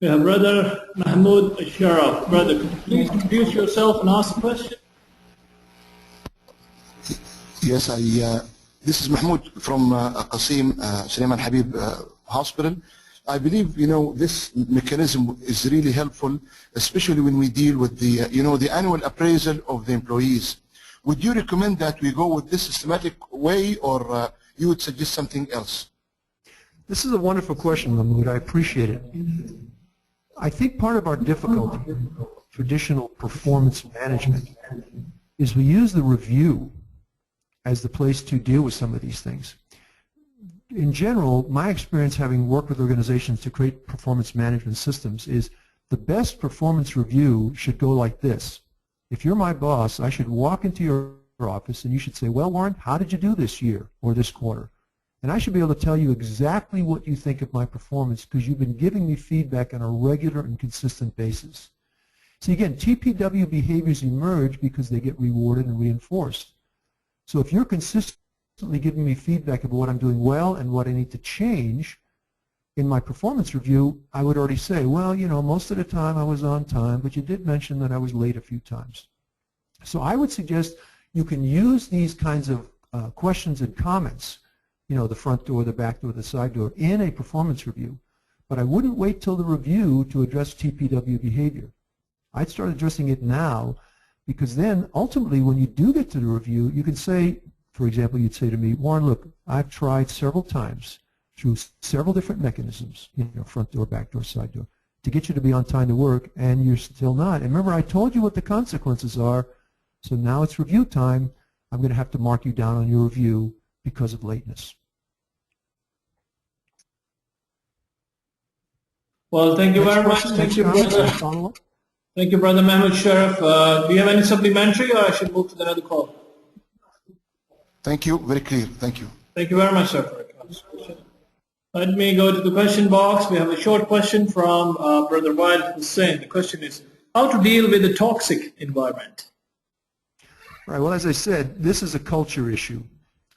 We have Brother Mahmoud Asharaf. Brother, could you please introduce yourself and ask the question? Yes, this is Mahmoud from Qasim Sulaiman Habib Hospital. I believe, this mechanism is really helpful, especially when we deal with the, the annual appraisal of the employees. Would you recommend that we go with this systematic way, or you would suggest something else? This is a wonderful question, Mahmoud. I appreciate it. I think part of our difficulty in traditional performance management is we use the review as the place to deal with some of these things. In general, my experience having worked with organizations to create performance management systems is the best performance review should go like this. If you're my boss, I should walk into your office and you should say, well, Warren, how did you do this year or this quarter? And I should be able to tell you exactly what you think of my performance because you've been giving me feedback on a regular and consistent basis. See, again, TPW behaviors emerge because they get rewarded and reinforced. So if you're consistently giving me feedback about what I'm doing well and what I need to change, in my performance review, I would already say, well, most of the time I was on time, but you did mention that I was late a few times. So I would suggest you can use these kinds of questions and comments, the front door, the back door, the side door, in a performance review. But I wouldn't wait till the review to address TPW behavior. I'd start addressing it now, because then ultimately when you do get to the review, you can say, for example, you'd say to me, Warren, look, I've tried several times through several different mechanisms, front door, back door, side door, to get you to be on time to work, and you're still not. And remember, I told you what the consequences are, so now it's review time. I'm going to have to mark you down on your review because of lateness. Well, thank you very much. Thank you, brother. Thank you, Brother Mahmoud Sharaf. Do you have any supplementary, or I should move to the other call? Thank you. Very clear. Thank you. Thank you very much, sir, for your question. Let me go to the question box. We have a short question from Brother Wael Hussain. The question is, how to deal with a toxic environment? Right. Well, as I said, this is a culture issue.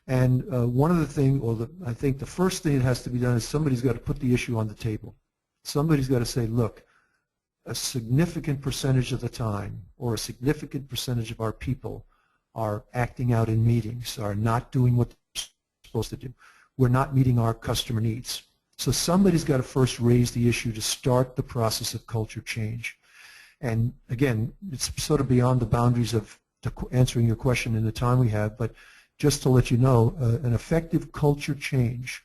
And one of the things, I think the first thing that has to be done is somebody's got to put the issue on the table. Somebody's got to say, look, a significant percentage of the time, or a significant percentage of our people are acting out in meetings, are not doing what they're supposed to do. We're not meeting our customer needs. So somebody's got to first raise the issue to start the process of culture change. And again, it's sort of beyond the boundaries of answering your question in the time we have, but just to let you know, an effective culture change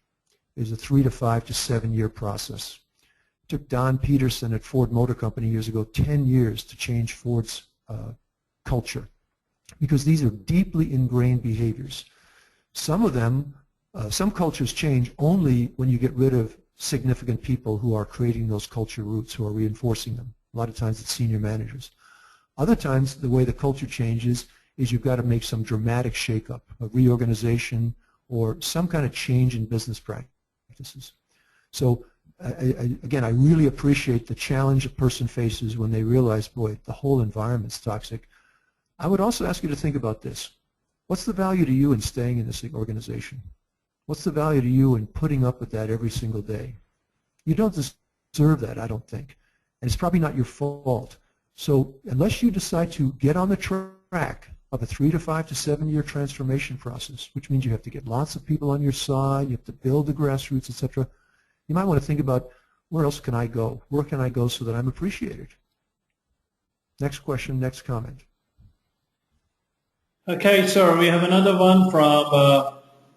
is a 3 to 5 to 7 year process. It took Don Peterson at Ford Motor Company years ago 10 years to change Ford's culture, because these are deeply ingrained behaviors. Some of them, some cultures change only when you get rid of significant people who are creating those culture roots, who are reinforcing them. A lot of times it's senior managers. Other times the way the culture changes is you've got to make some dramatic shakeup, a reorganization, or some kind of change in business practices. So again, I really appreciate the challenge a person faces when they realize, boy, the whole environment's toxic. I would also ask you to think about this. What's the value to you in staying in this organization? What's the value to you in putting up with that every single day? You don't deserve that, I don't think. And it's probably not your fault. So unless you decide to get on the track of a 3 to 5 to 7 year transformation process, which means you have to get lots of people on your side, you have to build the grassroots, etc., you might want to think about, where else can I go? Where can I go so that I'm appreciated? Next question, next comment. Okay, sir, we have another one from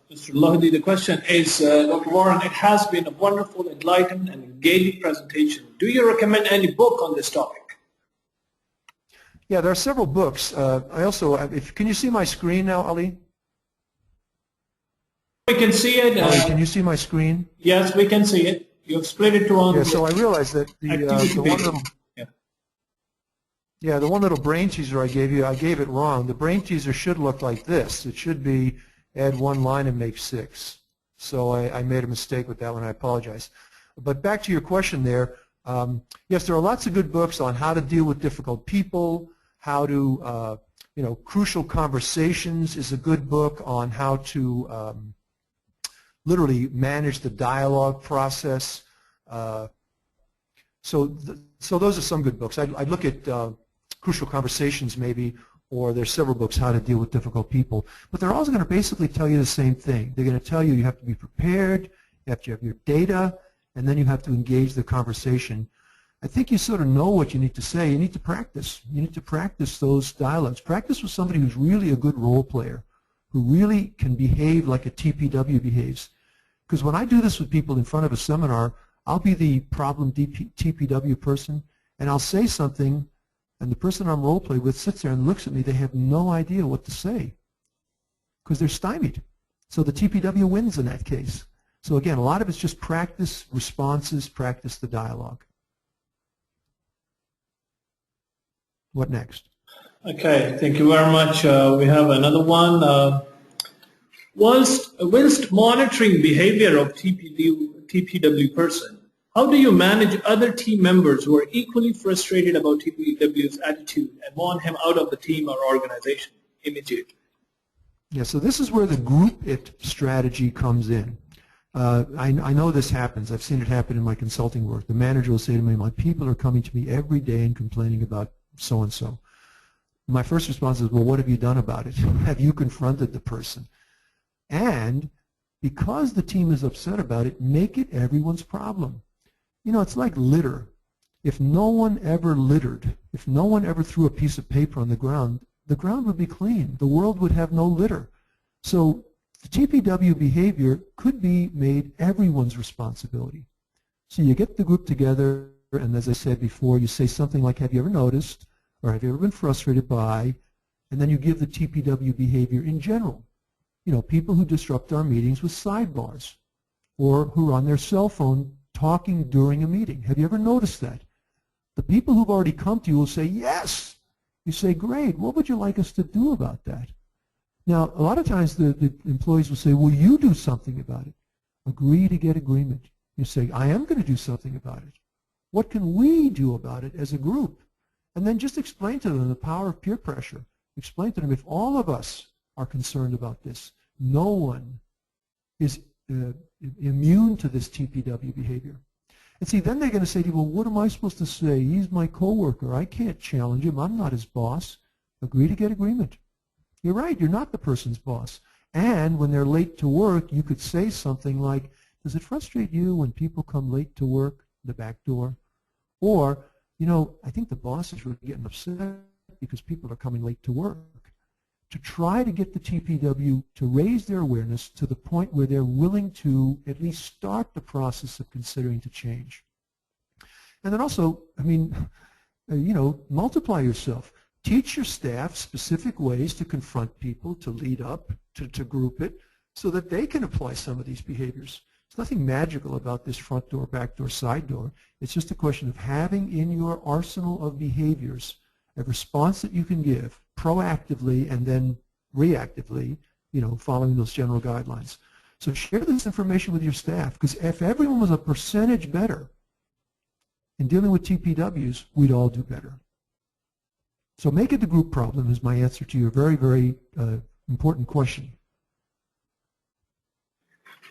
Mr. Lahdi. The question is, Dr. Warren, it has been a wonderful, enlightened, and engaging presentation. Do you recommend any book on this topic? Yeah, there are several books. Can you see my screen now, Ali? We can see it. Ali, can you see my screen? Yes, we can see it. You've split it to one. Yeah, so I realized that the one little yeah. the one little brain teaser I gave you, I gave it wrong. The brain teaser should look like this. It should be add one line and make 6. So I made a mistake with that one. I apologize. But back to your question there. Yes, there are lots of good books on how to deal with difficult people, how to, Crucial Conversations is a good book on how to literally manage the dialogue process. So those are some good books. I'd look at Crucial Conversations maybe, or there's several books how to deal with difficult people. But they're also going to basically tell you the same thing. They're going to tell you you have to be prepared, you have to have your data, and then you have to engage the conversation. I think you sort of know what you need to say. You need to practice. You need to practice those dialogues. Practice with somebody who's really a good role player, who really can behave like a TPW behaves. Because when I do this with people in front of a seminar, I'll be the problem TPW person, and I'll say something, and the person I'm role playing with sits there and looks at me. They have no idea what to say because they're stymied. So the TPW wins in that case. So again, a lot of it's just practice responses, practice the dialogue. What next? Okay, thank you very much. We have another one. Whilst monitoring behavior of TPW person, how do you manage other team members who are equally frustrated about TPW's attitude and want him out of the team or organization immediately? Yeah, so this is where the group it strategy comes in. I know this happens. I've seen it happen in my consulting work. The manager will say to me, my people are coming to me every day and complaining about so-and-so. My first response is, well, what have you done about it? Have you confronted the person? And because the team is upset about it, make it everyone's problem. You know, it's like litter. If no one ever littered, if no one ever threw a piece of paper on the ground would be clean. The world would have no litter. So the TPW behavior could be made everyone's responsibility. So you get the group together, and as I said before, you say something like, have you ever noticed, or have you ever been frustrated by, and then you give the TPW behavior in general. You know, people who disrupt our meetings with sidebars, or who are on their cell phone talking during a meeting. Have you ever noticed that? The people who've already come to you will say, yes. You say, great, what would you like us to do about that? Now, a lot of times the employees will say, well, you do something about it. Agree to get agreement. You say, I am going to do something about it. What can we do about it as a group? And then just explain to them the power of peer pressure. Explain to them if all of us are concerned about this, no one is immune to this TPW behavior. And see, then they're going to say to you, well, what am I supposed to say? He's my coworker. I can't challenge him. I'm not his boss. Agree to get agreement. You're right. You're not the person's boss. And when they're late to work, you could say something like, does it frustrate you when people come late to work, the back door? Or, you know, I think the boss is really getting upset because people are coming late to work. To try to get the TPW to raise their awareness to the point where they're willing to at least start the process of considering to change. And then also, I mean, you know, multiply yourself. Teach your staff specific ways to confront people, to lead up, to group it, so that they can apply some of these behaviors. There's nothing magical about this front door, back door, side door. It's just a question of having in your arsenal of behaviors a response that you can give proactively and then reactively, you know, following those general guidelines. So share this information with your staff, because if everyone was a percentage better in dealing with TPWs, we'd all do better. So make it the group problem is my answer to your very, very important question.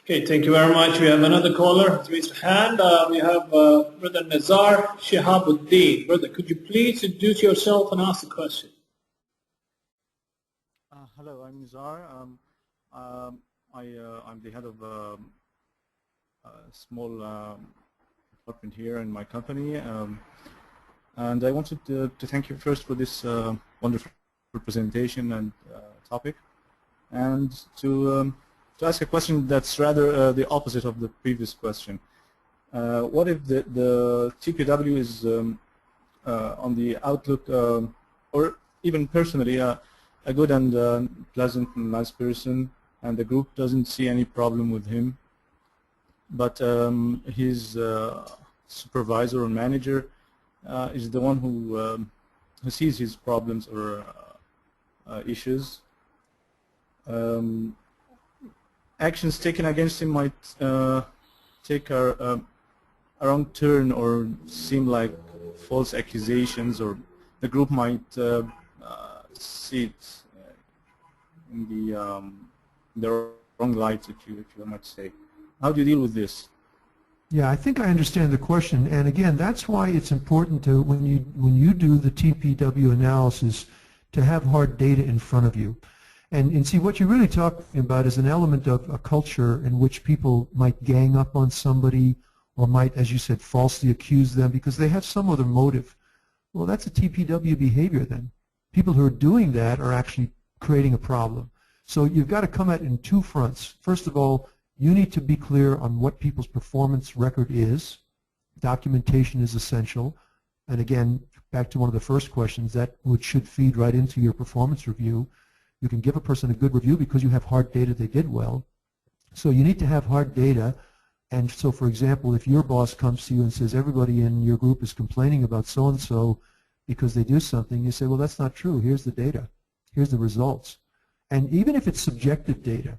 Okay, thank you very much. We have another caller who's raised a hand. We have Brother Nazar Shihabuddin. Brother, could you please introduce yourself and ask the question? Hello, I'm Nazar. I'm the head of a small department here in my company. And I wanted to thank you first for this wonderful presentation and topic, and to ask a question that's rather the opposite of the previous question. What if the TPW is on the outlook, or even personally, a good and pleasant and nice person, and the group doesn't see any problem with him, but his supervisor or manager is the one who sees his problems or issues. Actions taken against him might take a wrong turn or seem like false accusations, or the group might see it in the wrong light, if you might say. How do you deal with this? Yeah, I think I understand the question, and again, that's why it's important to, when you do the TPW analysis, to have hard data in front of you. And see, what you're really talking about is an element of a culture in which people might gang up on somebody, or might, as you said, falsely accuse them because they have some other motive. Well, that's a TPW behavior then. People who are doing that are actually creating a problem. So you've got to come at it in two fronts. First of all, you need to be clear on what people's performance record is. Documentation is essential. And again, back to one of the first questions, that should feed right into your performance review. You can give a person a good review because you have hard data they did well. So you need to have hard data. And so, for example, if your boss comes to you and says everybody in your group is complaining about so-and-so because they do something, you say, well, that's not true. Here's the data. Here's the results. And even if it's subjective data,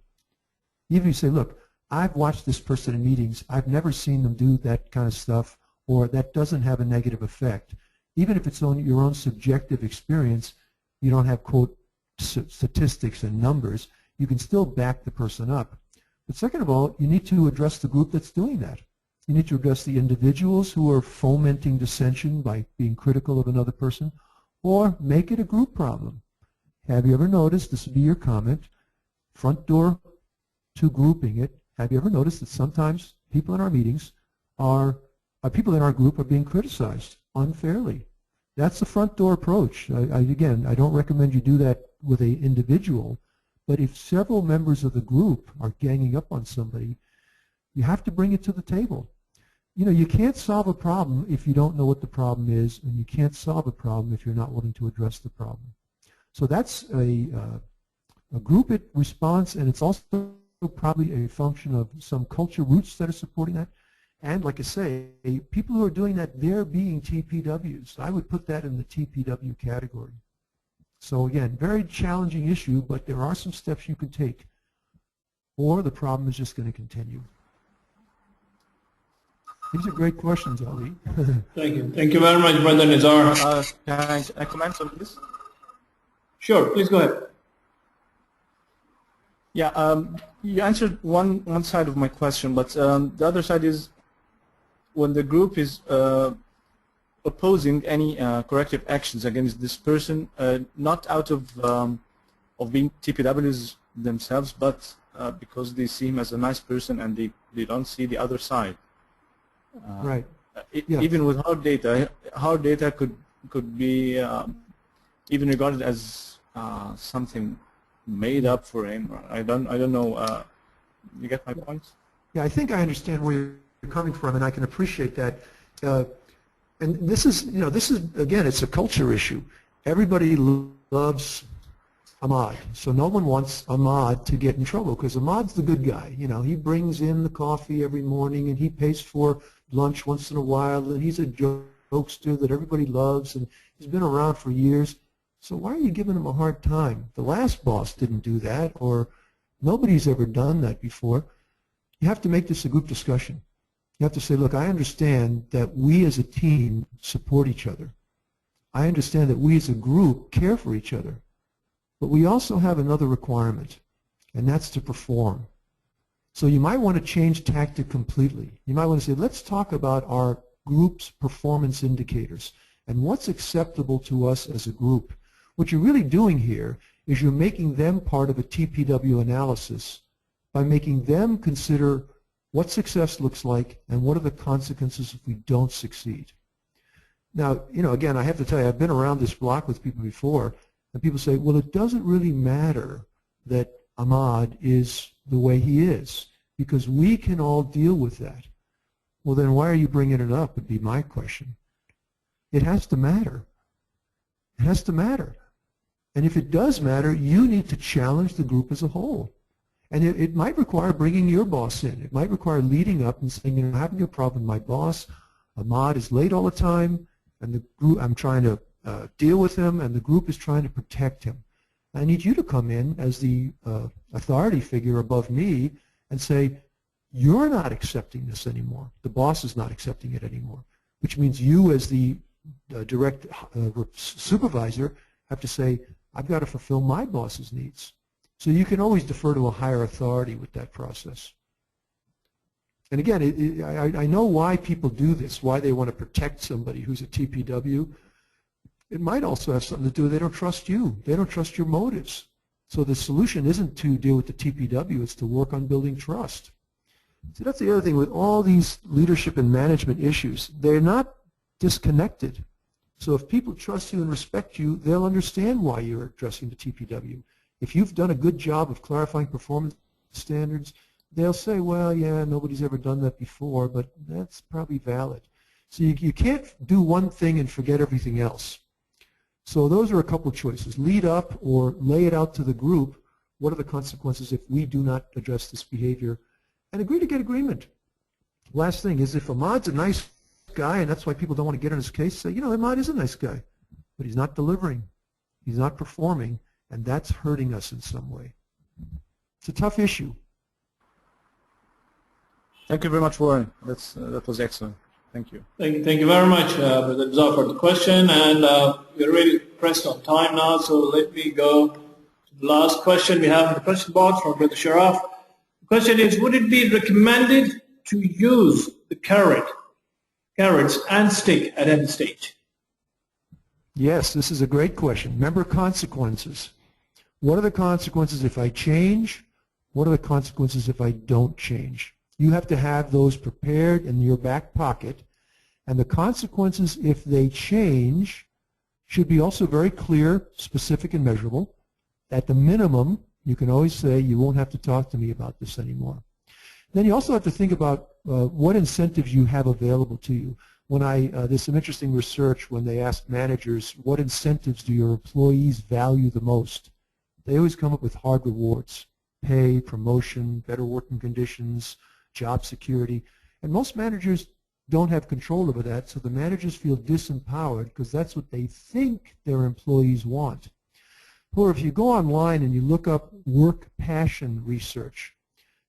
even if you say, look, I've watched this person in meetings. I've never seen them do that kind of stuff, or that doesn't have a negative effect. Even if it's on your own subjective experience, you don't have, quote, statistics and numbers, you can still back the person up. But second of all, you need to address the group that's doing that. You need to address the individuals who are fomenting dissension by being critical of another person, or make it a group problem. Have you ever noticed, this would be your comment, front door to grouping it, have you ever noticed that sometimes people in our meetings people in our group are being criticized unfairly? That's the front door approach. Again, I don't recommend you do that with an individual, but if several members of the group are ganging up on somebody, you have to bring it to the table. You know, you can't solve a problem if you don't know what the problem is, and you can't solve a problem if you're not willing to address the problem. So that's a group response, and it's also probably a function of some culture roots that are supporting that. And like I say, people who are doing that, they're being TPWs. I would put that in the TPW category. So again, very challenging issue, but there are some steps you can take, or the problem is just going to continue. These are great questions, Ali. Thank you. Thank you very much, Brother Nizar. Can I comment on this? Sure, please go ahead. Yeah, you answered one side of my question, but the other side is when the group is opposing any corrective actions against this person, not out of being TPWs themselves, but because they see him as a nice person and they don't see the other side. Right. Yeah. Even with hard data could be even regarded as something made up for him. I don't know. You get my point? Yeah, I think I understand where you're coming from, and I can appreciate that. And this is again, it's a culture issue. Everybody loves Ahmad, so no one wants Ahmad to get in trouble because Ahmad's the good guy. You know, he brings in the coffee every morning, and he pays for lunch once in a while, and he's a jokester that everybody loves, and he's been around for years. So why are you giving him a hard time? The last boss didn't do that, or nobody's ever done that before. You have to make this a group discussion. You have to say, look, I understand that we as a team support each other. I understand that we as a group care for each other. But we also have another requirement, and that's to perform. So you might want to change tactic completely. You might want to say, let's talk about our group's performance indicators and what's acceptable to us as a group. What you're really doing here is you're making them part of a TPW analysis by making them consider what success looks like and what are the consequences if we don't succeed. Now, again, I have to tell you, I've been around this block with people before. And people say, well, it doesn't really matter that Ahmad is the way he is, because we can all deal with that. Well, then why are you bringing it up would be my question. It has to matter. It has to matter. And if it does matter, you need to challenge the group as a whole. And it might require bringing your boss in. It might require leading up and saying, you know, I'm having a problem with my boss. Ahmad is late all the time, and the group, I'm trying to deal with him, and the group is trying to protect him. I need you to come in as the authority figure above me and say, you're not accepting this anymore. The boss is not accepting it anymore, which means you as the direct supervisor have to say, I've got to fulfill my boss's needs. So you can always defer to a higher authority with that process. And again, I know why people do this, why they want to protect somebody who's a TPW. It might also have something to do with they don't trust you. They don't trust your motives. So the solution isn't to deal with the TPW, it's to work on building trust. So that's the other thing with all these leadership and management issues. They're not disconnected. So if people trust you and respect you, they'll understand why you're addressing the TPW. If you've done a good job of clarifying performance standards, they'll say, well, yeah, nobody's ever done that before, but that's probably valid. So you can't do one thing and forget everything else. So those are a couple of choices. Lead up or lay it out to the group. What are the consequences if we do not address this behavior? And agree to get agreement. Last thing is if Ahmad's a nice guy, and that's why people don't want to get on his case, say, you know, Ahmad is a nice guy, but he's not delivering. He's not performing, and that's hurting us in some way. It's a tough issue. Thank you very much, Warren. That was excellent. Thank you. Thank you very much, Brother Rizal, for the question. And we're really pressed on time now, so let me go to the last question we have in the question box from Brother Sharaf. The question is, would it be recommended to use the carrots and stick at any stage? Yes, this is a great question. Remember consequences. What are the consequences if I change? What are the consequences if I don't change? You have to have those prepared in your back pocket, and the consequences if they change should be also very clear, specific, and measurable. At the minimum, you can always say, you won't have to talk to me about this anymore. Then you also have to think about what incentives you have available to you. When there's some interesting research when they asked managers, what incentives do your employees value the most? They always come up with hard rewards: pay, promotion, better working conditions, job security. And most managers don't have control over that, so the managers feel disempowered because that's what they think their employees want. Or if you go online and you look up work passion research,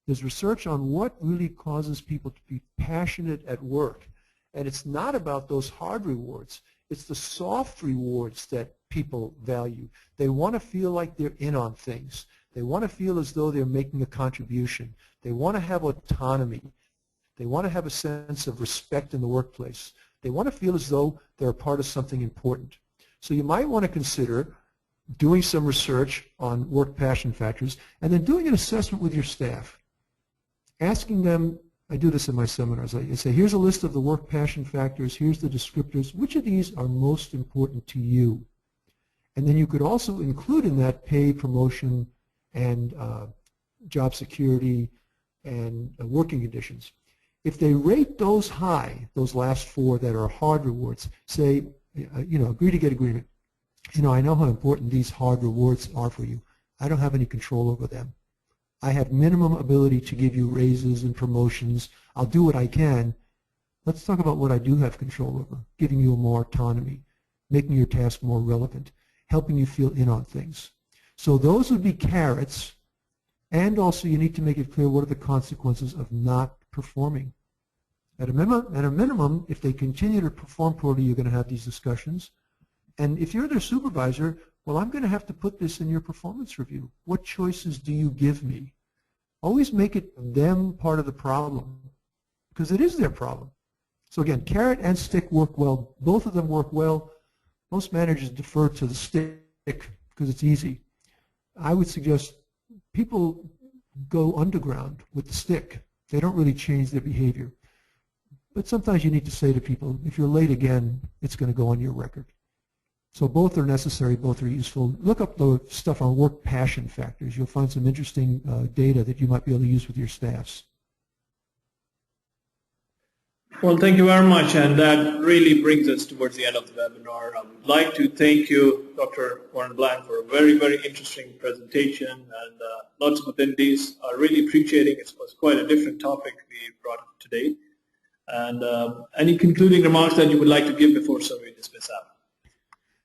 there's research on what really causes people to be passionate at work. And it's not about those hard rewards. It's the soft rewards that people value. They want to feel like they're in on things. They want to feel as though they're making a contribution. They want to have autonomy. They want to have a sense of respect in the workplace. They want to feel as though they're a part of something important. So you might want to consider doing some research on work passion factors and then doing an assessment with your staff. Asking them, I do this in my seminars, I say, here's a list of the work passion factors, here's the descriptors, which of these are most important to you? And then you could also include in that pay, promotion, and job security, and working conditions. If they rate those high, those last four that are hard rewards, say, agree to get agreement. I know how important these hard rewards are for you. I don't have any control over them. I have minimum ability to give you raises and promotions. I'll do what I can. Let's talk about what I do have control over, giving you more autonomy, making your task more relevant, helping you feel in on things. So those would be carrots, and also you need to make it clear what are the consequences of not performing. At a minimum, if they continue to perform poorly, you're going to have these discussions. And if you're their supervisor, well, I'm going to have to put this in your performance review. What choices do you give me? Always make it them part of the problem, because it is their problem. So again, carrot and stick work well. Both of them work well. Most managers defer to the stick because it's easy. I would suggest people go underground with the stick. They don't really change their behavior. But sometimes you need to say to people, if you're late again, it's going to go on your record. So both are necessary, both are useful. Look up the stuff on work passion factors. You'll find some interesting data that you might be able to use with your staffs. Well, thank you very much, and that really brings us towards the end of the webinar. I would like to thank you, Dr. Warren Blank, for a very, very interesting presentation, and lots of attendees are really appreciating it. It was quite a different topic we brought up today. And any concluding remarks that you would like to give before we dismiss out?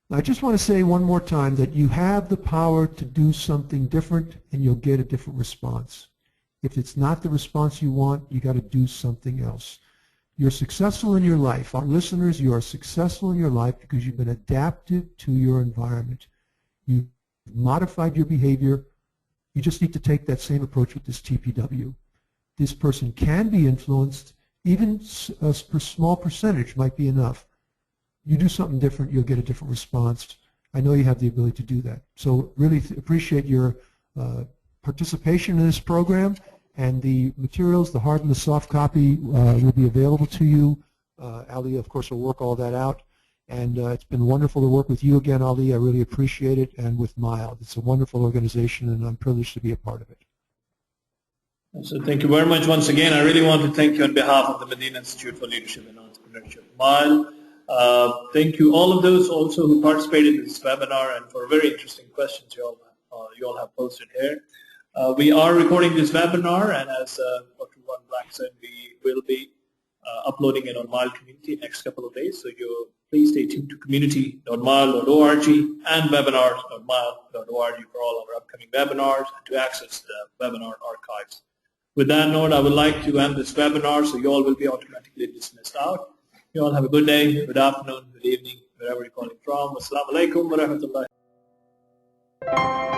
I just want to say one more time that you have the power to do something different and you'll get a different response. If it's not the response you want, you got to do something else. You're successful in your life. Our listeners, you are successful in your life because you've been adaptive to your environment. You've modified your behavior. You just need to take that same approach with this TPW. This person can be influenced. Even a small percentage might be enough. You do something different, you'll get a different response. I know you have the ability to do that. So really appreciate your participation in this program, and the materials, the hard and the soft copy, will be available to you. Ali, of course, will work all that out. And it's been wonderful to work with you again, Ali. I really appreciate it, and with Mild. It's a wonderful organization, and I'm privileged to be a part of it. So thank you very much once again. I really want to thank you on behalf of the Madinah Institute for Leadership and Entrepreneurship. Mild. Thank you all of those also who participated in this webinar and for very interesting questions you all have posted here. We are recording this webinar, and as Dr. Warren Black said, we will be uploading it on Mild Community in the next couple of days. So please stay tuned to community.mild.org and webinars.mild.org for all our upcoming webinars and to access the webinar archives. With that note, I would like to end this webinar, so you all will be automatically dismissed out. You all have a good day, good afternoon, good evening, wherever you're calling from. Wassalamu alaikum wa rahmatullahi.